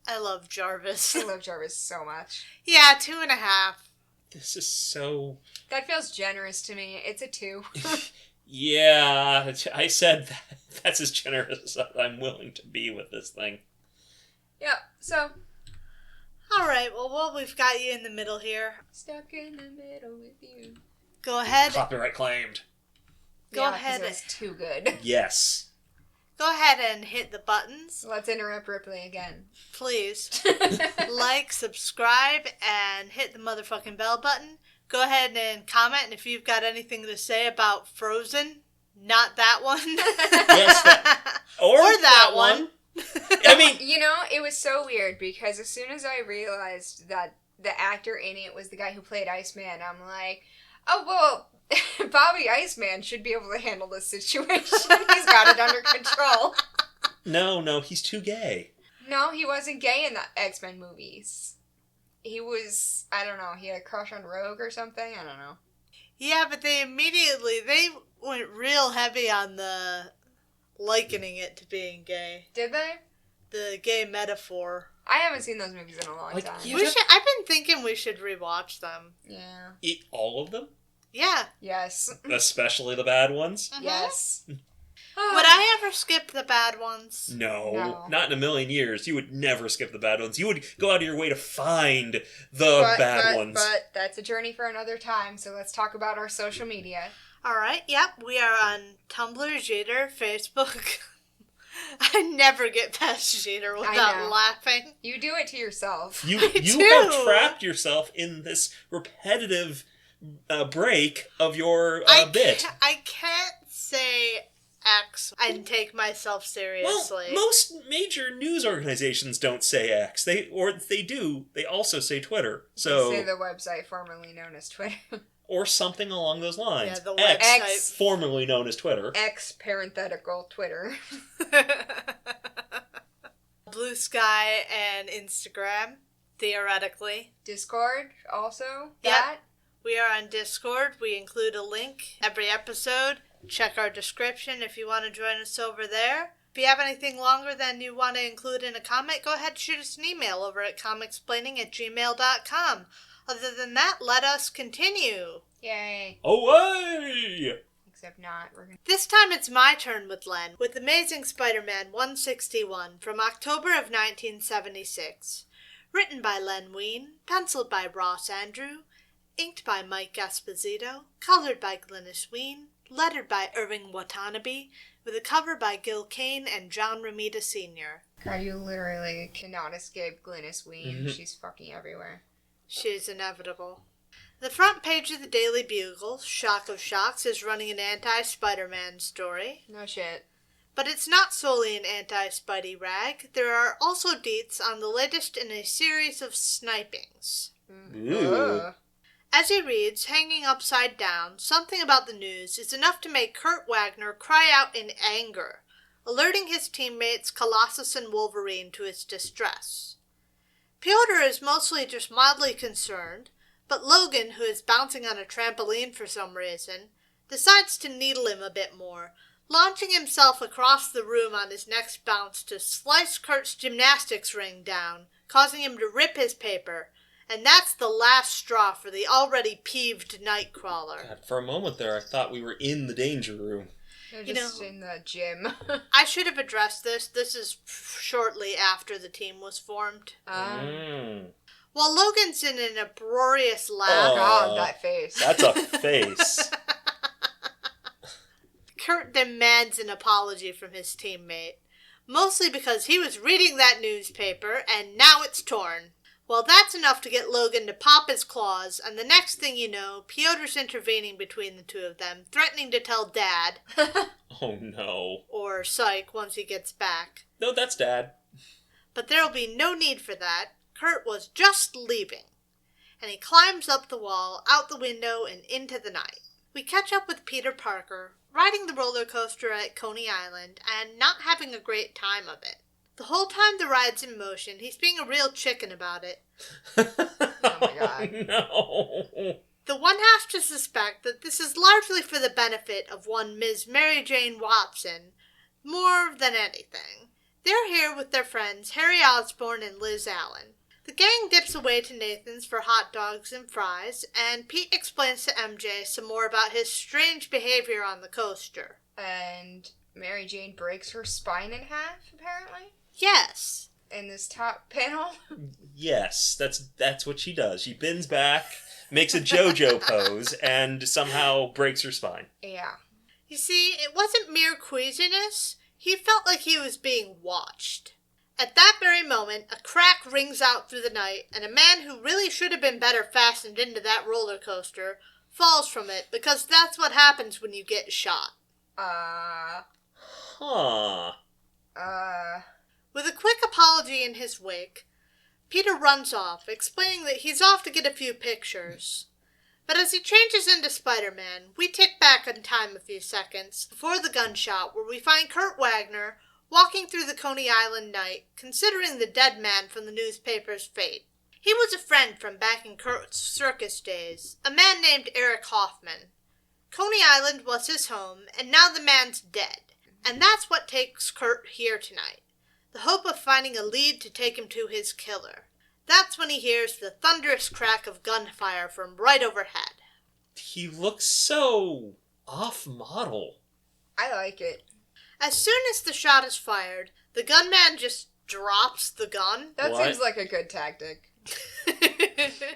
I love Jarvis. I love Jarvis so much. Yeah, 2.5. This is so... That feels generous to me. It's a 2. Yeah, I said that's as generous as I'm willing to be with this thing. Yeah, so... Alright, well, we've got you in the middle here. Stuck in the middle with you. Go ahead. Copyright claimed. Go ahead. It's too good. Yes. Go ahead and hit the buttons. Let's interrupt Ripley again. Please. Like, subscribe, and hit the motherfucking bell button. Go ahead and comment, and if you've got anything to say about Frozen, not that one. Yes, or that one. I mean... You know, it was so weird, because as soon as I realized that the actor in it was the guy who played Iceman, I'm like, oh, well... Bobby Iceman should be able to handle this situation. He's got it under control. No, he's too gay. No, he wasn't gay in the X-Men movies. he was, I don't know, he had a crush on Rogue or something? I don't know. Yeah, but they went real heavy on the likening it to being gay. Did they? The gay metaphor. I haven't seen those movies in a long time. Yeah. I've been thinking we should rewatch them. Yeah. Eat all of them? Yeah. Yes. Especially the bad ones? Yes. Would I ever skip the bad ones? No, not in a million years. You would never skip the bad ones. You would go out of your way to find the bad ones. But that's a journey for another time, so let's talk about our social media. Alright, yep. We are on Tumblr, Jeter, Facebook. I never get past Jeter without laughing. You do it to yourself. You have trapped yourself in this repetitive break of your bit. I can't say X and take myself seriously. Well, most major news organizations don't say X. They do. They also say Twitter. So They say the website formerly known as Twitter. Or something along those lines. Yeah, the website. X, formerly known as Twitter. X parenthetical Twitter. Blue Sky and Instagram, theoretically. Discord, also. Yep. That. We are on Discord. We include a link every episode. Check our description if you want to join us over there. If you have anything longer than you want to include in a comment, go ahead and shoot us an email over at comicsplaining@gmail.com. Other than that, let us continue. Yay. Away! Except not. We're gonna... This time it's my turn with Len, with Amazing Spider-Man 161 from October of 1976. Written by Len Wein, penciled by Ross Andrew, inked by Mike Esposito, colored by Glynis Wein, lettered by Irving Watanabe, with a cover by Gil Kane and John Romita Sr. God, you literally cannot escape Glynis Wein. She's fucking everywhere. She's inevitable. The front page of the Daily Bugle, Shock of Shocks, is running an anti-Spider-Man story. No shit. But it's not solely an anti-Spidey rag. There are also deets on the latest in a series of snipings. Ooh. As he reads, hanging upside down, something about the news is enough to make Kurt Wagner cry out in anger, alerting his teammates Colossus and Wolverine to his distress. Piotr is mostly just mildly concerned, but Logan, who is bouncing on a trampoline for some reason, decides to needle him a bit more, launching himself across the room on his next bounce to slice Kurt's gymnastics ring down, causing him to rip his paper, and that's the last straw for the already peeved Nightcrawler. God, for a moment there, I thought we were in the danger room. They're just in the gym. I should have addressed this. This is shortly after the team was formed. While Logan's in an uproarious laugh... Oh, God, that face. That's a face. Kurt demands an apology from his teammate, mostly because he was reading that newspaper and now it's torn. Well, that's enough to get Logan to pop his claws, and the next thing you know, Piotr's intervening between the two of them, threatening to tell Dad. Oh, no. Or Psych once he gets back. No, that's Dad. But there'll be no need for that. Kurt was just leaving. And he climbs up the wall, out the window, and into the night. We catch up with Peter Parker, riding the roller coaster at Coney Island, and not having a great time of it. The whole time the ride's in motion, he's being a real chicken about it. Oh my God. No. The one has to suspect that this is largely for the benefit of one Ms. Mary Jane Watson, more than anything. They're here with their friends Harry Osborn and Liz Allen. The gang dips away to Nathan's for hot dogs and fries, and Pete explains to MJ some more about his strange behavior on the coaster. And Mary Jane breaks her spine in half, apparently? Yes. In this top panel? Yes, that's what she does. She bends back, makes a JoJo pose, and somehow breaks her spine. Yeah. You see, it wasn't mere queasiness. He felt like he was being watched. At that very moment, a crack rings out through the night, and a man who really should have been better fastened into that roller coaster falls from it, because that's what happens when you get shot. Huh. With a quick apology in his wake, Peter runs off, explaining that he's off to get a few pictures. But as he changes into Spider-Man, we tick back in time a few seconds before the gunshot, where we find Kurt Wagner walking through the Coney Island night, considering the dead man from the newspaper's fate. He was a friend from back in Kurt's circus days, a man named Eric Hoffman. Coney Island was his home, and now the man's dead. And that's what takes Kurt here tonight. The hope of finding a lead to take him to his killer. That's when he hears the thunderous crack of gunfire from right overhead. He looks so off-model. I like it. As soon as the shot is fired, the gunman just drops the gun. That What? seems like a good tactic.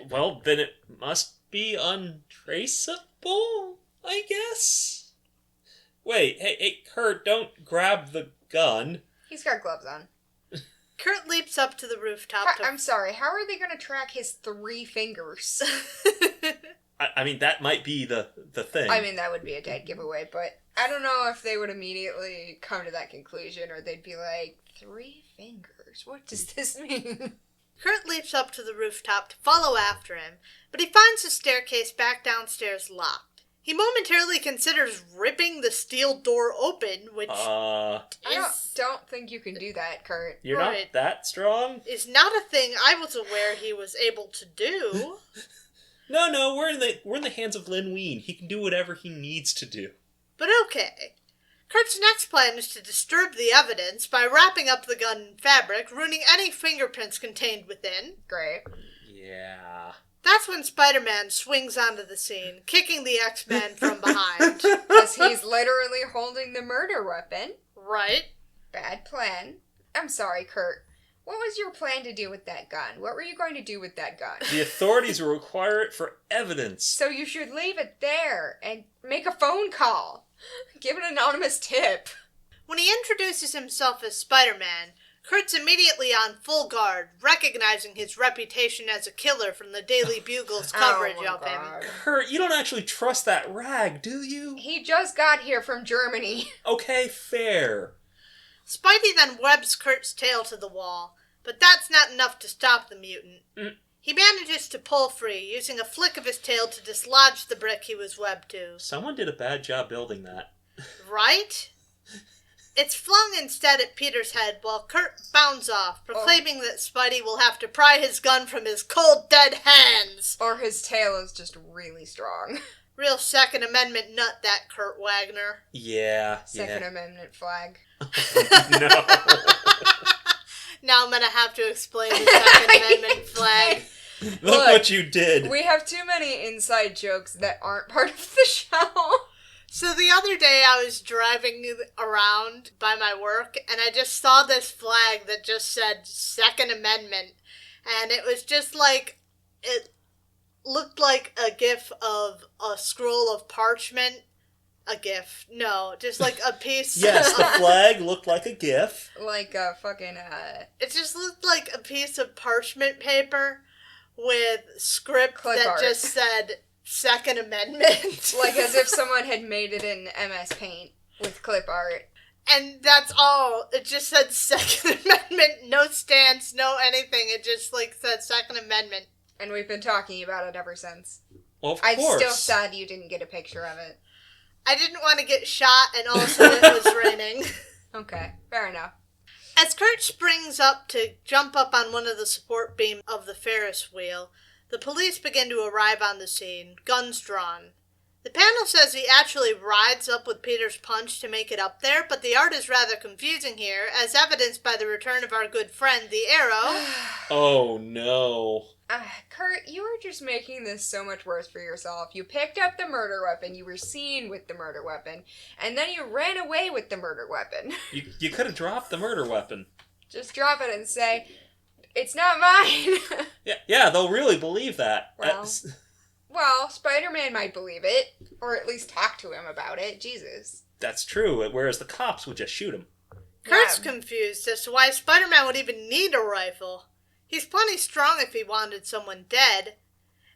Well, then it must be untraceable, I guess? Wait, hey, Kurt, don't grab the gun. He's got gloves on. Kurt leaps up to the rooftop. I'm sorry, how are they going to track his 3 fingers? I mean, that might be the thing. I mean, that would be a dead giveaway, but I don't know if they would immediately come to that conclusion, or they'd be like, 3 fingers? What does this mean? Kurt leaps up to the rooftop to follow after him, but he finds the staircase back downstairs locked. He momentarily considers ripping the steel door open, which I don't think you can do that, Kurt. You're not that strong? is not a thing I was aware he was able to do. No, we're in the hands of Lin Wein. He can do whatever he needs to do. But okay. Kurt's next plan is to disturb the evidence by wrapping up the gun in fabric, ruining any fingerprints contained within. Great. Yeah. That's when Spider-Man swings onto the scene, kicking the X-Men from behind. Because he's literally holding the murder weapon. Right? Bad plan. I'm sorry, Kurt. What was your plan to do with that gun? What were you going to do with that gun? The authorities will require it for evidence. So you should leave it there and make a phone call. Give an anonymous tip. When he introduces himself as Spider-Man, Kurt's immediately on full guard, recognizing his reputation as a killer from the Daily Bugle's coverage of him. Kurt, you don't actually trust that rag, do you? He just got here from Germany. Okay, fair. Spidey then webs Kurt's tail to the wall, but that's not enough to stop the mutant. He manages to pull free, using a flick of his tail to dislodge the brick he was webbed to. Someone did a bad job building that. Right? It's flung instead at Peter's head while Kurt bounds off, proclaiming that Spidey will have to pry his gun from his cold, dead hands. Or his tail is just really strong. Real Second Amendment nut, that Kurt Wagner. Yeah. Second Amendment flag. No. Now I'm going to have to explain the Second Amendment flag. Look what you did. We have too many inside jokes that aren't part of the show. So the other day I was driving around by my work and I just saw this flag that just said Second Amendment. And it was just like, it looked like a gif of a scroll of parchment. A gif. No, just like a piece. Yes, the flag looked like a gif. Like a fucking, It just looked like a piece of parchment paper with script Clip that art. just said Second Amendment. like as if someone had made it in MS Paint with clip art. And that's all. It just said Second Amendment, no stance, no anything. It just like said Second Amendment. And we've been talking about it ever since. Well, of I'm course. still sad you didn't get a picture of it. I didn't want to get shot, and all of a sudden it was raining. Okay, fair enough. As Kurt springs up to jump up on one of the support beams of the Ferris wheel, the police begin to arrive on the scene, guns drawn. The panel says he actually rides up with Peter's punch to make it up there, but the art is rather confusing here, as evidenced by the return of our good friend, the Arrow. Oh, no. Kurt, you were just making this so much worse for yourself. You picked up the murder weapon, you were seen with the murder weapon, and then you ran away with the murder weapon. You could have dropped the murder weapon. Just drop it and say, it's not mine. Yeah, they'll really believe that. Well, Spider-Man might believe it, or at least talk to him about it. Jesus. That's true, whereas the cops would just shoot him. Kurt's confused as to why Spider-Man would even need a rifle. He's plenty strong if he wanted someone dead.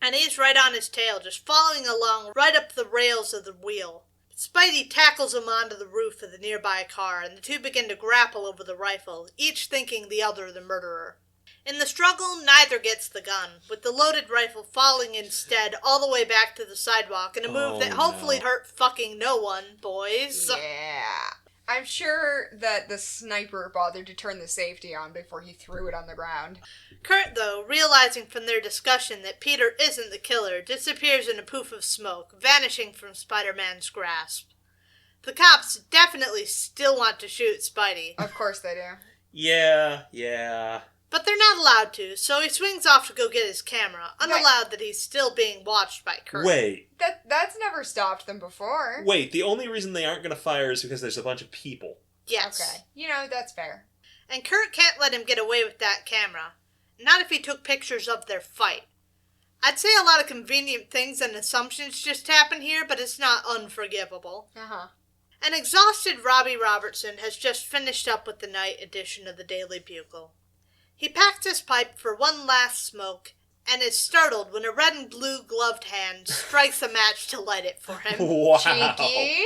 And he's right on his tail, just following along right up the rails of the wheel. Spidey tackles him onto the roof of the nearby car, and the two begin to grapple over the rifle, each thinking the other the murderer. In the struggle, neither gets the gun, with the loaded rifle falling instead all the way back to the sidewalk in a move that hopefully hurt fucking no one, boys. Yeah. I'm sure that the sniper bothered to turn the safety on before he threw it on the ground. Kurt, though, realizing from their discussion that Peter isn't the killer, disappears in a poof of smoke, vanishing from Spider-Man's grasp. The cops definitely still want to shoot Spidey. Of course they do. Yeah. But they're not allowed to, so he swings off to go get his camera, unallowed that he's still being watched by Kurt. Wait. That's never stopped them before. Wait, the only reason they aren't going to fire is because there's a bunch of people. Yes. Okay. That's fair. And Kurt can't let him get away with that camera. Not if he took pictures of their fight. I'd say a lot of convenient things and assumptions just happen here, but it's not unforgivable. Uh-huh. An exhausted Robbie Robertson has just finished up with the night edition of the Daily Bugle. He packs his pipe for one last smoke and is startled when a red and blue gloved hand strikes a match to light it for him. Wow. Cheeky.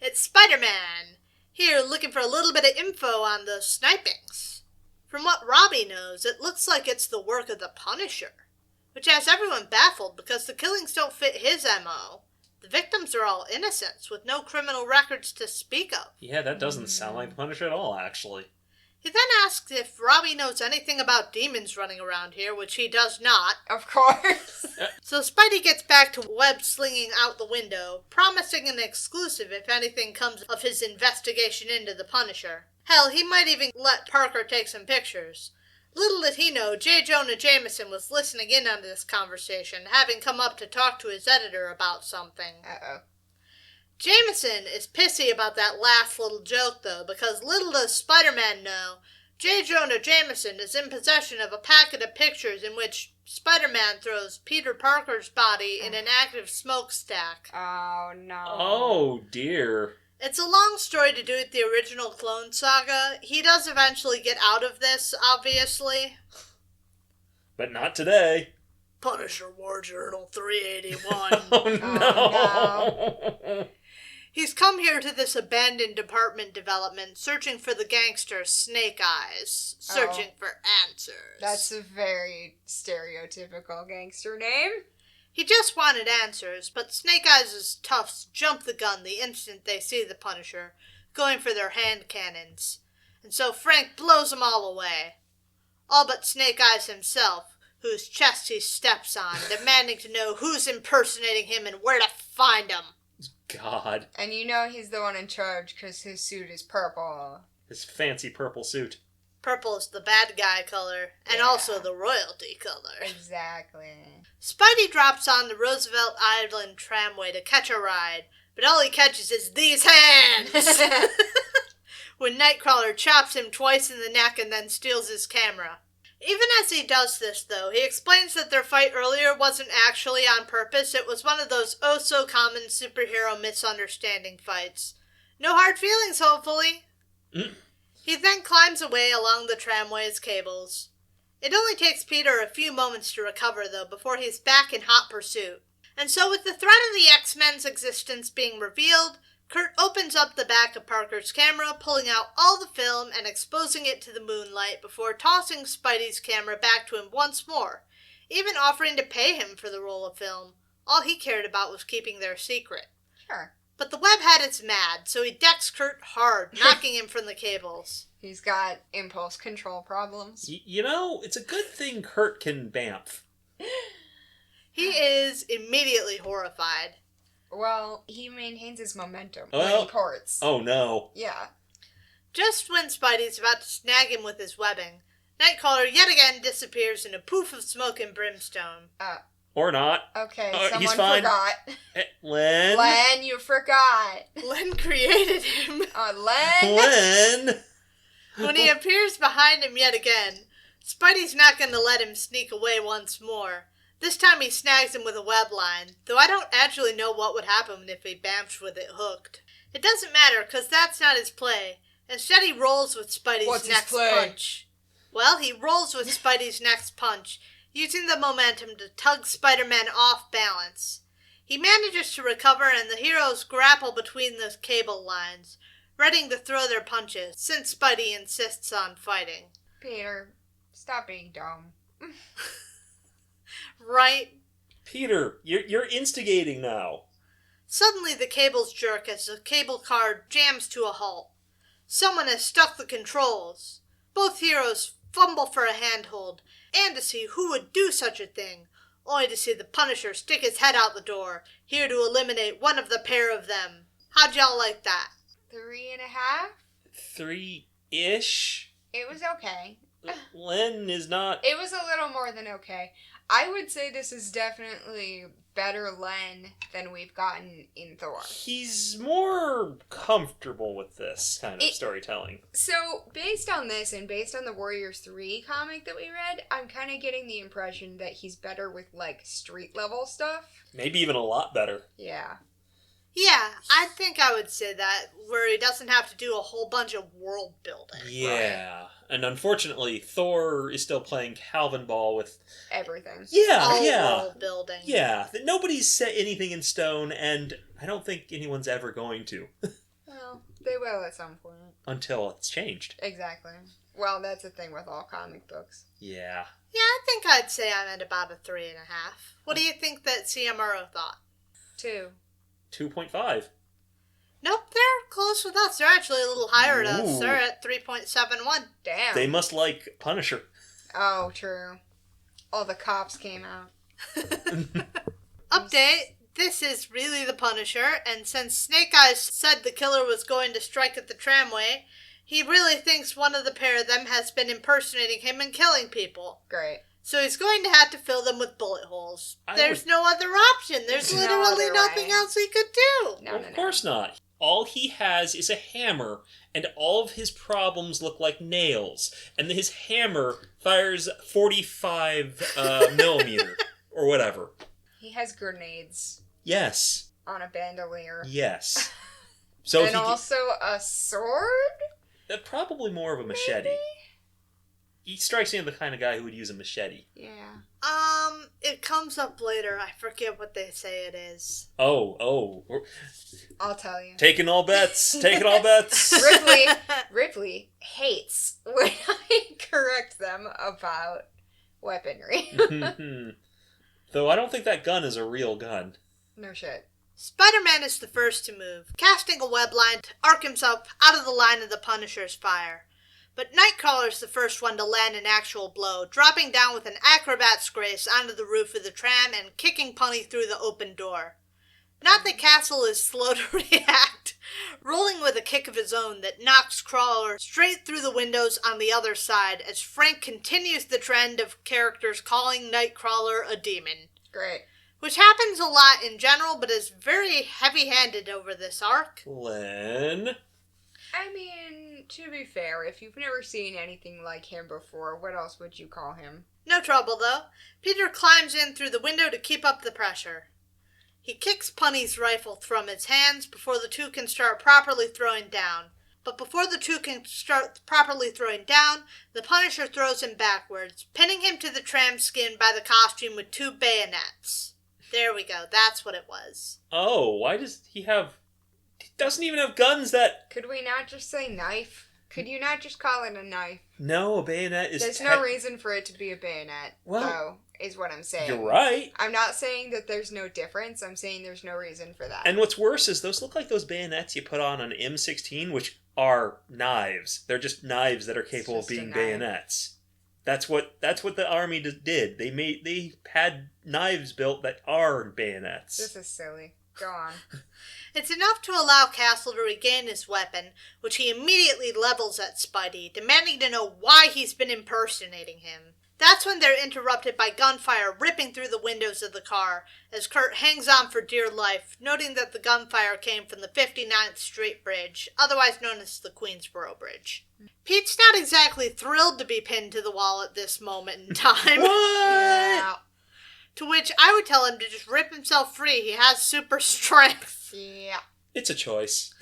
It's Spider-Man, here looking for a little bit of info on the snipings. From what Robbie knows, it looks like it's the work of the Punisher, which has everyone baffled because the killings don't fit his M.O. The victims are all innocents with no criminal records to speak of. Yeah, that doesn't sound like the Punisher at all, actually. He then asks if Robbie knows anything about demons running around here, which he does not. Of course. So Spidey gets back to web slinging out the window, promising an exclusive if anything comes of his investigation into the Punisher. Hell, he might even let Parker take some pictures. Little did he know, J. Jonah Jameson was listening in on this conversation, having come up to talk to his editor about something. Uh-oh. Jameson is pissy about that last little joke, though, because little does Spider-Man know, J. Jonah Jameson is in possession of a packet of pictures in which Spider-Man throws Peter Parker's body in an active smokestack. Oh, no. Oh, dear. It's a long story to do with the original Clone Saga. He does eventually get out of this, obviously. But not today. Punisher War Journal 381. Oh, no. He's come here to this abandoned department development, searching for the gangster Snake Eyes. Searching for answers. That's a very stereotypical gangster name. He just wanted answers, but Snake Eyes' toughs jump the gun the instant they see the Punisher, going for their hand cannons. And so Frank blows them all away. All but Snake Eyes himself, whose chest he steps on, demanding to know who's impersonating him and where to find him. God. And he's the one in charge because his suit is purple. His fancy purple suit. Purple is the bad guy color, and also the royalty color. Exactly. Spidey drops on the Roosevelt Island tramway to catch a ride, but all he catches is these hands! When Nightcrawler chops him twice in the neck and then steals his camera. Even as he does this, though, he explains that their fight earlier wasn't actually on purpose. It was one of those oh-so-common superhero misunderstanding fights. No hard feelings, hopefully. He then climbs away along the tramway's cables. It only takes Peter a few moments to recover, though, before he's back in hot pursuit. And so with the threat of the X-Men's existence being revealed, Kurt opens up the back of Parker's camera, pulling out all the film and exposing it to the moonlight before tossing Spidey's camera back to him once more, even offering to pay him for the roll of film. All he cared about was keeping their secret. Sure. But the webhead is mad, so he decks Kurt hard, knocking him from the cables. He's got impulse control problems. It's a good thing Kurt can bamf. He is immediately horrified. Well, he maintains his momentum Well, when he ports. Oh, no. Yeah. Just when Spidey's about to snag him with his webbing, Nightcrawler yet again disappears in a poof of smoke and brimstone. Or not. Okay, he's someone fine. forgot. Len? Len, you forgot. Len created him. Len? Len? When he appears behind him yet again, Spidey's not going to let him sneak away once more. This time he snags him with a web line, though I don't actually know what would happen if he bamfed with it hooked. It doesn't matter, because that's not his play. Instead he rolls with Spidey's next punch. Well, he rolls with Spidey's next punch, using the momentum to tug Spider-Man off balance. He manages to recover and the heroes grapple between the cable lines, ready to throw their punches, since Spidey insists on fighting. Peter, stop being dumb. Right? Peter, you're instigating now. Suddenly the cables jerk as the cable car jams to a halt. Someone has stuck the controls. Both heroes fumble for a handhold, and to see who would do such a thing, only to see the Punisher stick his head out the door, here to eliminate one of the pair of them. How'd y'all like that? 3.5? 3-ish? It was okay. Len is not... It was a little more than okay. I would say this is definitely better Len than we've gotten in Thor. He's more comfortable with this kind of storytelling. So, based on this and based on the Warriors 3 comic that we read, I'm kind of getting the impression that he's better with, like, street-level stuff. Maybe even a lot better. Yeah. Yeah, I think I would say that, where he doesn't have to do a whole bunch of world building. Yeah. Right? And unfortunately, Thor is still playing Calvin Ball with... everything. All Yeah. world building. Yeah. Nobody's set anything in stone, and I don't think anyone's ever going to. Well, they will at some point. Until it's changed. Exactly. Well, that's the thing with all comic books. Yeah. Yeah, I think I'd say I'm at about a 3.5. What do you think that CMRO thought? 2. 2.5. Nope, they're close with us. They're actually a little higher than us. Ooh. They're at 3.71. Damn. They must like Punisher. Oh, true. All the cops came out. Update. This is really the Punisher, and since Snake Eyes said the killer was going to strike at the tramway, he really thinks one of the pair of them has been impersonating him and killing people. Great. So he's going to have to fill them with bullet holes. There's no other option. There's No literally other nothing way. else he could do. No. Of course not. All he has is a hammer, and all of his problems look like nails. And his hammer fires 45 millimeter, or whatever. He has grenades Yes. on a bandolier. Yes. So and also a sword? probably more of a machete. Maybe? He strikes me as the kind of guy who would use a machete. Yeah. It comes up later. I forget what they say it is. Oh. I'll tell you. Taking all bets. Taking all bets. Ripley hates when I correct them about weaponry. Though I don't think that gun is a real gun. No shit. Spider-Man is the first to move, casting a web line to arc himself out of the line of the Punisher's fire. But Nightcrawler's the first one to land an actual blow, dropping down with an acrobat's grace onto the roof of the tram and kicking Punny through the open door. Not that Castle is slow to react, rolling with a kick of his own that knocks Crawler straight through the windows on the other side as Frank continues the trend of characters calling Nightcrawler a demon. Great. Which happens a lot in general, but is very heavy-handed over this arc. Len? I mean, to be fair, if you've never seen anything like him before, what else would you call him? No trouble, though. Peter climbs in through the window to keep up the pressure. He kicks Punny's rifle from his hands before the two can start properly throwing down. But before the two can start properly throwing down, the Punisher throws him backwards, pinning him to the tram skin by the costume with 2 bayonets. There we go. That's what it was. Oh, why does he have... He doesn't even have guns that... Could we not just say knife? Could you not just call it a knife? No, a bayonet is... There's no reason for it to be a bayonet, Well, though, is what I'm saying. You're right. I'm not saying that there's no difference. I'm saying there's no reason for that. And what's worse is those look like those bayonets you put on an M16, which are knives. They're just knives that are capable of being bayonets. That's what the army did. They had knives built that are bayonets. This is silly. Go on. It's enough to allow Castle to regain his weapon, which he immediately levels at Spidey, demanding to know why he's been impersonating him. That's when they're interrupted by gunfire ripping through the windows of the car, as Kurt hangs on for dear life, noting that the gunfire came from the 59th Street Bridge, otherwise known as the Queensboro Bridge. Pete's not exactly thrilled to be pinned to the wall at this moment in time. Yeah. To which I would tell him to just rip himself free. He has super strength. Yeah. It's a choice.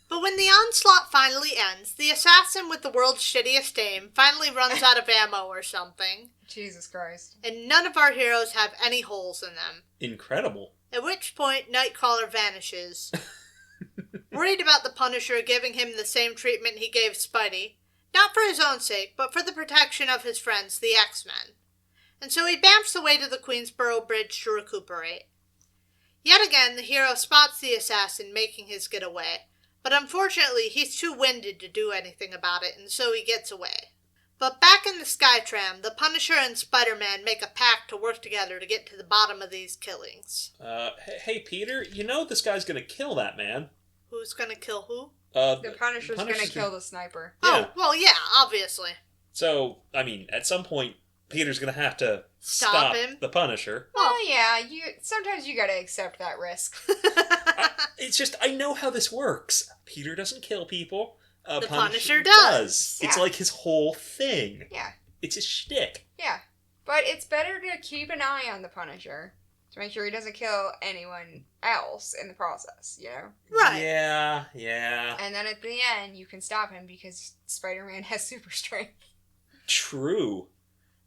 But when the onslaught finally ends, the assassin with the world's shittiest aim finally runs out of ammo or something. Jesus Christ. And none of our heroes have any holes in them. Incredible. At which point, Nightcrawler vanishes. Worried about the Punisher giving him the same treatment he gave Spidey. Not for his own sake, but for the protection of his friends, the X-Men. And so he bamfs away to the Queensboro Bridge to recuperate. Yet again, the hero spots the assassin making his getaway. But unfortunately, he's too winded to do anything about it, and so he gets away. But back in the Skytram, the Punisher and Spider-Man make a pact to work together to get to the bottom of these killings. Hey, Peter, you know this guy's gonna kill that man. Who's gonna kill who? The Punisher's gonna kill the sniper. Yeah. Oh, well, yeah, obviously. So, I mean, at some point, Peter's gonna have to Stop him. the Punisher. Well, yeah, sometimes you gotta accept that risk. It's just, I know how this works. Peter doesn't kill people. The Punisher does. It's Yeah. like his whole thing. Yeah. It's his shtick. Yeah. But it's better to keep an eye on the Punisher to make sure he doesn't kill anyone else in the process, you know? Right. Yeah. And then at the end, you can stop him because Spider-Man has super strength. True.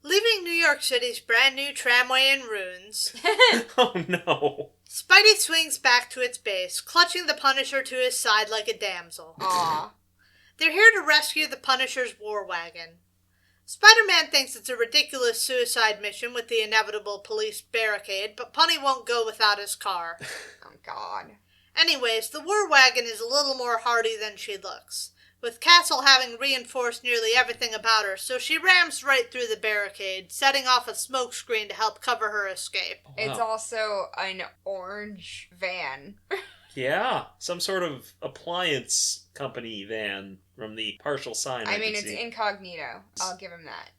Leaving New York City's brand new tramway in ruins, Oh no. Spidey swings back to its base, clutching the Punisher to his side like a damsel. Aw. They're here to rescue the Punisher's war wagon. Spider-Man thinks it's a ridiculous suicide mission with the inevitable police barricade, but Punny won't go without his car. Oh, God. Anyways, the war wagon is a little more hardy than she looks, with Castle having reinforced nearly everything about her, so she rams right through the barricade, setting off a smoke screen to help cover her escape. Wow. It's also an orange van. Yeah, some sort of appliance company van from the partial sign. I mean, can it's see. incognito. I'll give him that.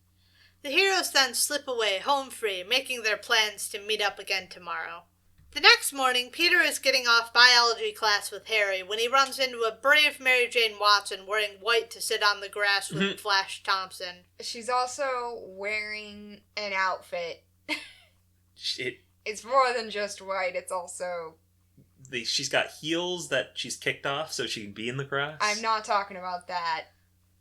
The heroes then slip away, home free, making their plans to meet up again tomorrow. The next morning, Peter is getting off biology class with Harry when he runs into a brave Mary Jane Watson wearing white to sit on the grass with Flash Thompson. She's also wearing an outfit. Shit. It's more than just white, it's also... She's got heels that she's kicked off so she can be in the grass. I'm not talking about that.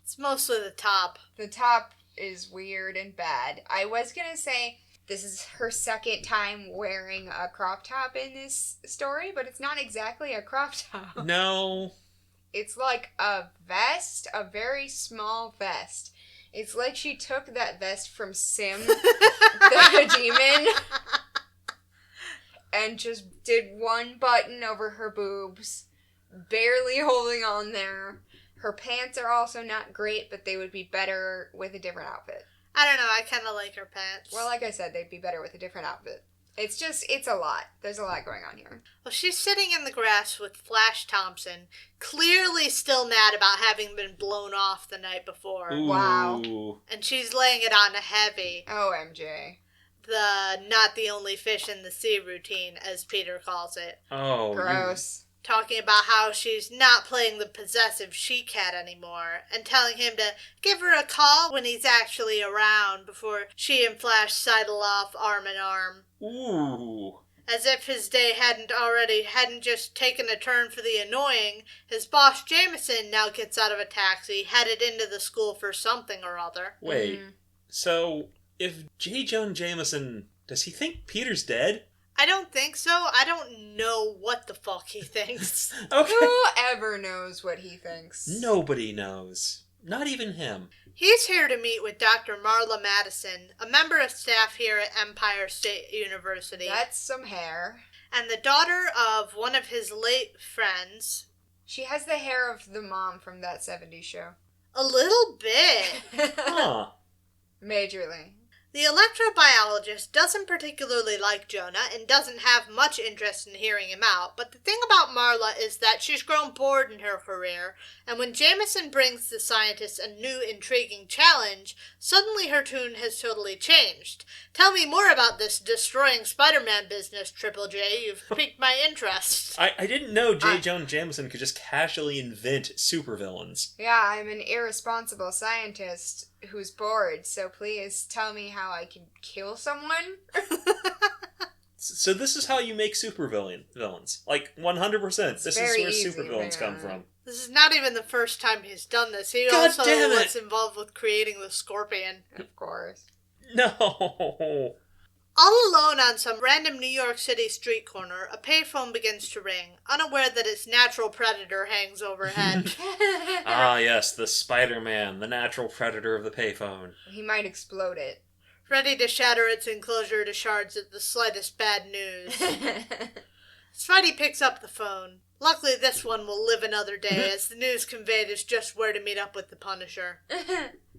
It's mostly the top. The top is weird and bad. I was gonna say this is her second time wearing a crop top in this story, but it's not exactly a crop top. No. It's like a vest, a very small vest. It's like she took that vest from Sim, the demon, and just did one button over her boobs, barely holding on there. Her pants are also not great, but they would be better with a different outfit. I don't know, I kind of like her pants. Well, like I said, they'd be better with a different outfit. It's a lot. There's a lot going on here. Well, she's sitting in the grass with Flash Thompson, clearly still mad about having been blown off the night before. Ooh. Wow. And she's laying it on heavy. Oh, MJ. The not the only fish in the sea routine, as Peter calls it. Oh. Gross. Talking about how she's not playing the possessive she-cat anymore, and telling him to give her a call when he's actually around before she and Flash sidle off arm in arm. Ooh. As if his day hadn't just taken a turn for the annoying, his boss Jameson now gets out of a taxi, headed into the school for something or other. Wait. So, if J. Jonah Jameson, does he think Peter's dead? I don't think so. I don't know what the fuck he thinks. Okay. Whoever knows what he thinks? Nobody knows. Not even him. He's here to meet with Dr. Marla Madison, a member of staff here at Empire State University. That's some hair. And the daughter of one of his late friends. She has the hair of the mom from that 70s show. A little bit. Huh. Majorly. The electrobiologist doesn't particularly like Jonah and doesn't have much interest in hearing him out, but the thing about Marla is that she's grown bored in her career, and when Jameson brings the scientist a new intriguing challenge, suddenly her tune has totally changed. Tell me more about this destroying Spider-Man business, Triple J. You've piqued my interest. I didn't know J. Jonah Jameson could just casually invent supervillains. Yeah, I'm an irresponsible scientist who's bored, so please tell me how I can kill someone. So this is how you make supervillains. Like, 100%. This is very where easy, supervillains come man. from. This is not even the first time he's done this. He God also damn it. was involved with creating the Scorpion. Of course. No. All alone on some random New York City street corner, a payphone begins to ring, unaware that its natural predator hangs overhead. Ah, yes, the Spider-Man, the natural predator of the payphone. He might explode it. Ready to shatter its enclosure to shards at the slightest bad news. Spidey picks up the phone. Luckily, this one will live another day, as the news conveyed is just where to meet up with the Punisher.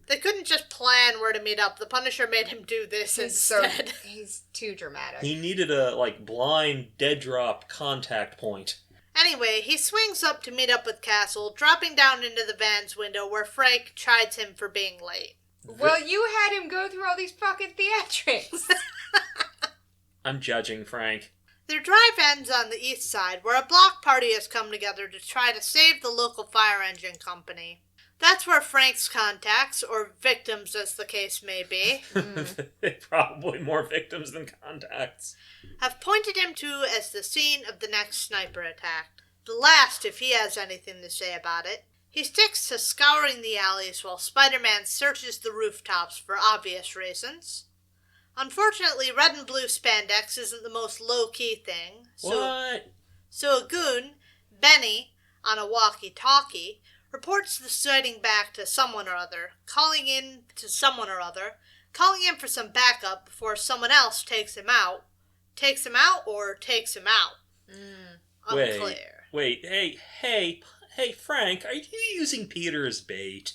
They couldn't just plan where to meet up. The Punisher made him do this instead. He's too dramatic. He needed a, blind, dead drop contact point. Anyway, he swings up to meet up with Castle, dropping down into the van's window where Frank chides him for being late. Well, you had him go through all these fucking theatrics. I'm judging Frank. Their drive ends on the east side, where a block party has come together to try to save the local fire engine company. That's where Frank's contacts, or victims as the case may be, Probably more victims than contacts. have pointed him to as the scene of the next sniper attack. The last, if he has anything to say about it. He sticks to scouring the alleys while Spider-Man searches the rooftops for obvious reasons. Unfortunately, red and blue spandex isn't the most low-key thing. So a goon, Benny, on a walkie-talkie, reports the sighting back to someone or other, calling in for some backup before someone else takes him out. Takes him out or takes him out? Unclear. Wait, hey, Frank, are you using Peter as bait?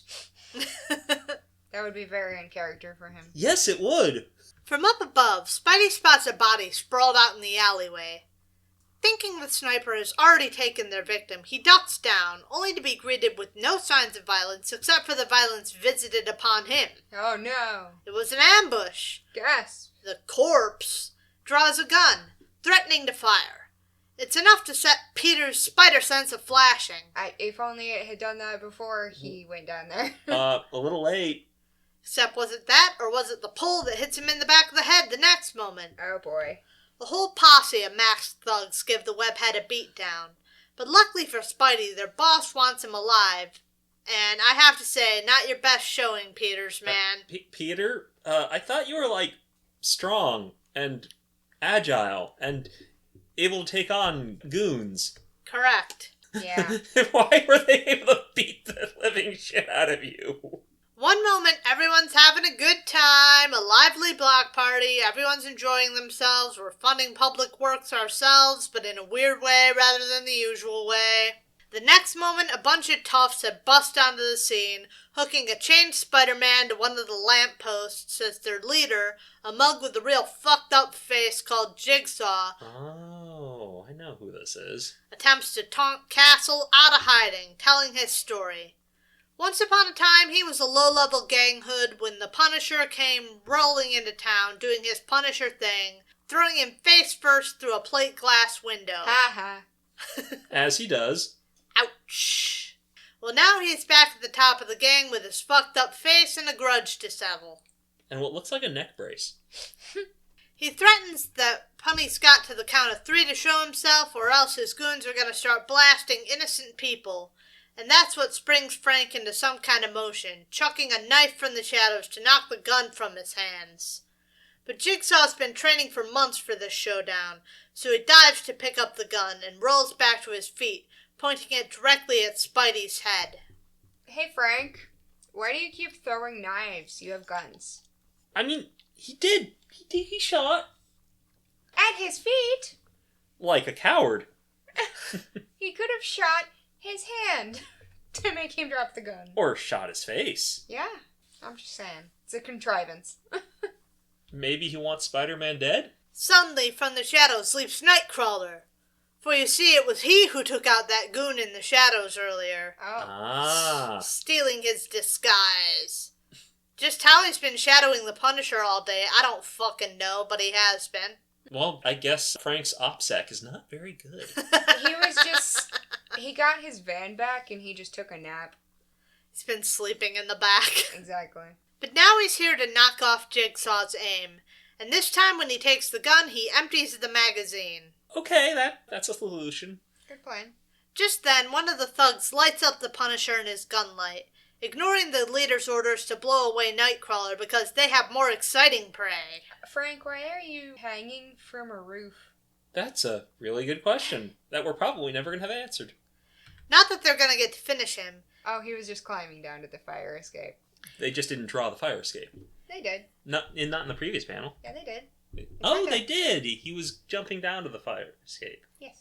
That would be very in character for him. Yes, it would. From up above, Spidey spots a body sprawled out in the alleyway. Thinking the sniper has already taken their victim, he ducks down, only to be greeted with no signs of violence except for the violence visited upon him. Oh no. It was an ambush. Gasp. The corpse draws a gun, threatening to fire. It's enough to set Peter's spider sense a-flashing. If only it had done that before he went down there. A little late. Except was it that, or was it the pull that hits him in the back of the head the next moment? Oh boy. The whole posse of masked thugs give the webhead a beatdown. But luckily for Spidey, their boss wants him alive. And I have to say, not your best showing, Peters, man. Peter, I thought you were, strong and agile and able to take on goons. Correct. Yeah. Why were they able to beat the living shit out of you? One moment, everyone's having a good time, a lively block party, everyone's enjoying themselves, we're funding public works ourselves, but in a weird way rather than the usual way. The next moment, a bunch of toughs have bust onto the scene, hooking a chained Spider-Man to one of the lampposts as their leader, a mug with a real fucked up face called Jigsaw. Oh, I know who this is. Attempts to taunt Castle out of hiding, telling his story. Once upon a time, he was a low-level gang hood when the Punisher came rolling into town, doing his Punisher thing, throwing him face first through a plate glass window. Ha ha. As he does. Ouch. Well, now he's back at the top of the gang with his fucked up face and a grudge to settle. And what looks like a neck brace. He threatens that Punny's got to the count of 3 to show himself, or else his goons are going to start blasting innocent people. And that's what springs Frank into some kind of motion, chucking a knife from the shadows to knock the gun from his hands. But Jigsaw's been training for months for this showdown, so he dives to pick up the gun and rolls back to his feet, pointing it directly at Spidey's head. Hey Frank, why do you keep throwing knives? You have guns. I mean, he did. He shot. At his feet? Like a coward. He could have shot his hand to make him drop the gun. Or shot his face. Yeah, I'm just saying. It's a contrivance. Maybe he wants Spider-Man dead? Suddenly, from the shadows leaps Nightcrawler. For you see, it was he who took out that goon in the shadows earlier. Oh. Ah. Stealing his disguise. Just how he's been shadowing the Punisher all day, I don't fucking know, but he has been. Well, I guess Frank's OPSEC is not very good. He got his van back and he just took a nap. He's been sleeping in the back. Exactly. But now he's here to knock off Jigsaw's aim. And this time when he takes the gun, he empties the magazine. Okay, that's a solution. Good plan. Just then, one of the thugs lights up the Punisher in his gunlight, ignoring the leader's orders to blow away Nightcrawler because they have more exciting prey. Frank, why are you hanging from a roof? That's a really good question that we're probably never going to have answered. Not that they're going to get to finish him. Oh, he was just climbing down to the fire escape. They just didn't draw the fire escape. They did. Not in the previous panel. Yeah, they did. Oh, they did! He was jumping down to the fire escape. Yes.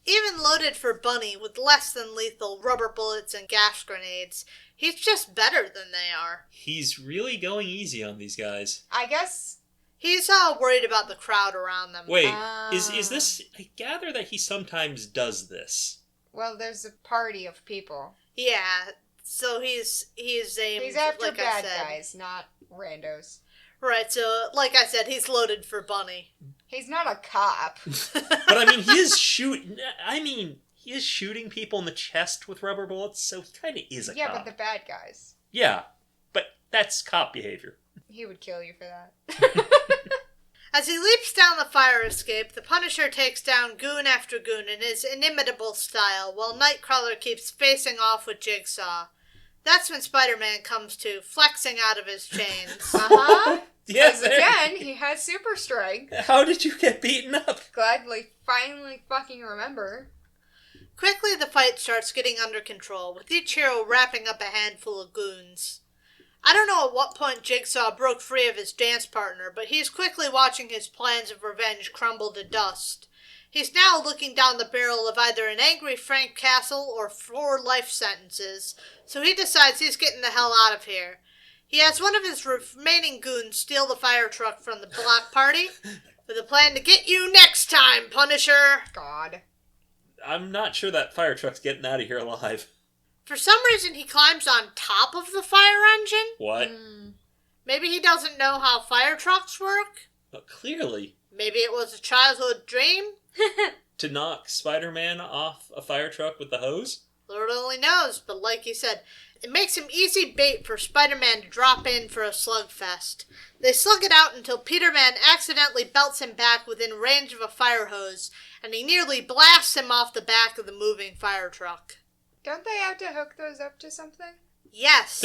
Even loaded for Bunny with less than lethal rubber bullets and gas grenades, he's just better than they are. He's really going easy on these guys. I guess... He's worried about the crowd around them. Wait, is this... I gather that he sometimes does this. Well, there's a party of people. Yeah, so he's aimed, He's after like bad I said. guys, not randos. Right, so like I said, he's loaded for Bunny. He's not a cop. But I mean, he is shooting people in the chest with rubber bullets, so he kind of is a cop. Yeah, but the bad guys. Yeah, but that's cop behavior. He would kill you for that. As he leaps down the fire escape, the Punisher takes down goon after goon in his inimitable style, while Nightcrawler keeps facing off with Jigsaw. That's when Spider-Man comes to, flexing out of his chains. Uh-huh. Yes, Again, he has super strength. How did you get beaten up? Gladly, finally fucking remember. Quickly, the fight starts getting under control, with each hero wrapping up a handful of goons. I don't know at what point Jigsaw broke free of his dance partner, but he's quickly watching his plans of revenge crumble to dust. He's now looking down the barrel of either an angry Frank Castle or 4 life sentences, so he decides he's getting the hell out of here. He has one of his remaining goons steal the fire truck from the block party, with a plan to get you next time, Punisher! God. I'm not sure that fire truck's getting out of here alive. For some reason, he climbs on top of the fire engine? What? Maybe he doesn't know how fire trucks work? But clearly. Maybe it was a childhood dream? To knock Spider-Man off a fire truck with the hose? Lord only knows, but like you said, it makes him easy bait for Spider-Man to drop in for a slugfest. They slug it out until Peter-Man accidentally belts him back within range of a fire hose, and he nearly blasts him off the back of the moving fire truck. Don't they have to hook those up to something? Yes.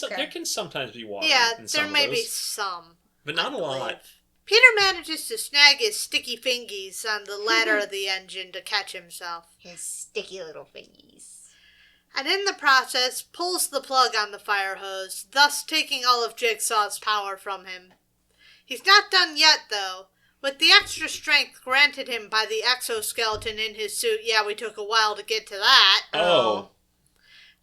There can sometimes be water Yeah, in some there may of be those, some. but not a lot. Peter manages to snag his sticky fingies on the ladder of the engine to catch himself. His sticky little fingies. And in the process, pulls the plug on the fire hose, thus taking all of Jigsaw's power from him. He's not done yet, though. With the extra strength granted him by the exoskeleton in his suit, yeah, we took a while to get to that. Oh.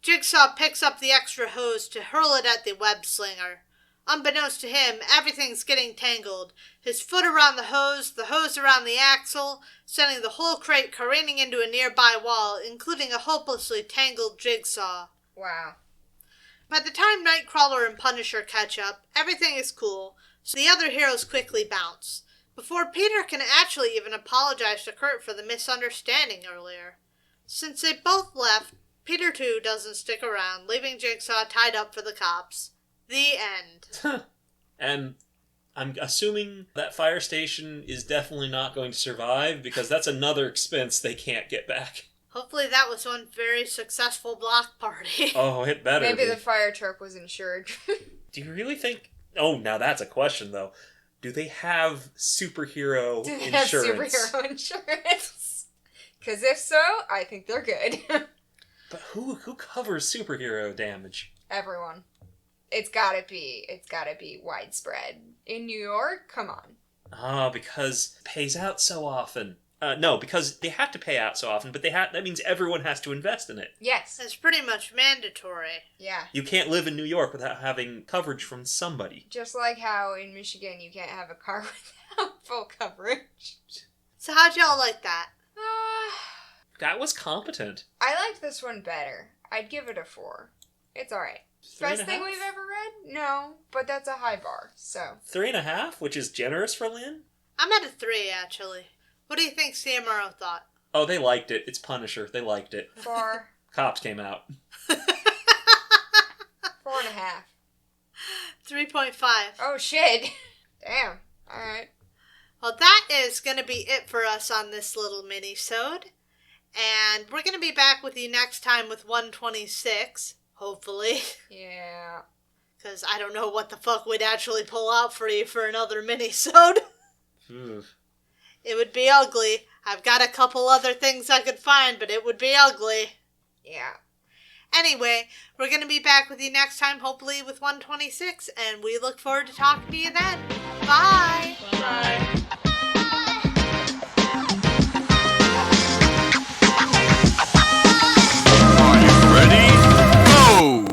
Jigsaw picks up the extra hose to hurl it at the web slinger. Unbeknownst to him, everything's getting tangled. His foot around the hose around the axle, sending the whole crate careening into a nearby wall, including a hopelessly tangled Jigsaw. Wow. By the time Nightcrawler and Punisher catch up, everything is cool, so the other heroes quickly bounce. Before Peter can actually even apologize to Kurt for the misunderstanding earlier. Since they both left, Peter too doesn't stick around, leaving Jigsaw tied up for the cops. The end. And I'm assuming that fire station is definitely not going to survive, because that's another expense they can't get back. Hopefully that was one very successful block party. Oh, it better Maybe be. the fire truck was insured. Do you really think... Oh, now that's a question, though. Do they have superhero Do they insurance? have superhero insurance? Because if so, I think they're good. But who covers superhero damage? Everyone. It's gotta be widespread. In New York? Come on. Ah, because it pays out so often. No, because they have to pay out so often, but that means everyone has to invest in it. Yes. That's pretty much mandatory. Yeah. You can't live in New York without having coverage from somebody. Just like how in Michigan you can't have a car without full coverage. So how'd y'all like that? That was competent. I liked this one better. I'd give it a 4. It's alright. Best thing we've ever read? No, but that's a high bar, so. 3.5, which is generous for Lynn? I'm at a 3, actually. What do you think CMRO thought? Oh, they liked it. It's Punisher. They liked it. 4. Cops came out. 4.5. 3.5. Oh, shit. Damn. Alright. Well, that is going to be it for us on this little mini-sode. And we're going to be back with you next time with 126, hopefully. Yeah. Because I don't know what the fuck we'd actually pull out for you for another mini-sode. It would be ugly. I've got a couple other things I could find, but it would be ugly. Yeah. Anyway, we're going to be back with you next time, hopefully with 126, and we look forward to talking to you then. Bye! Bye.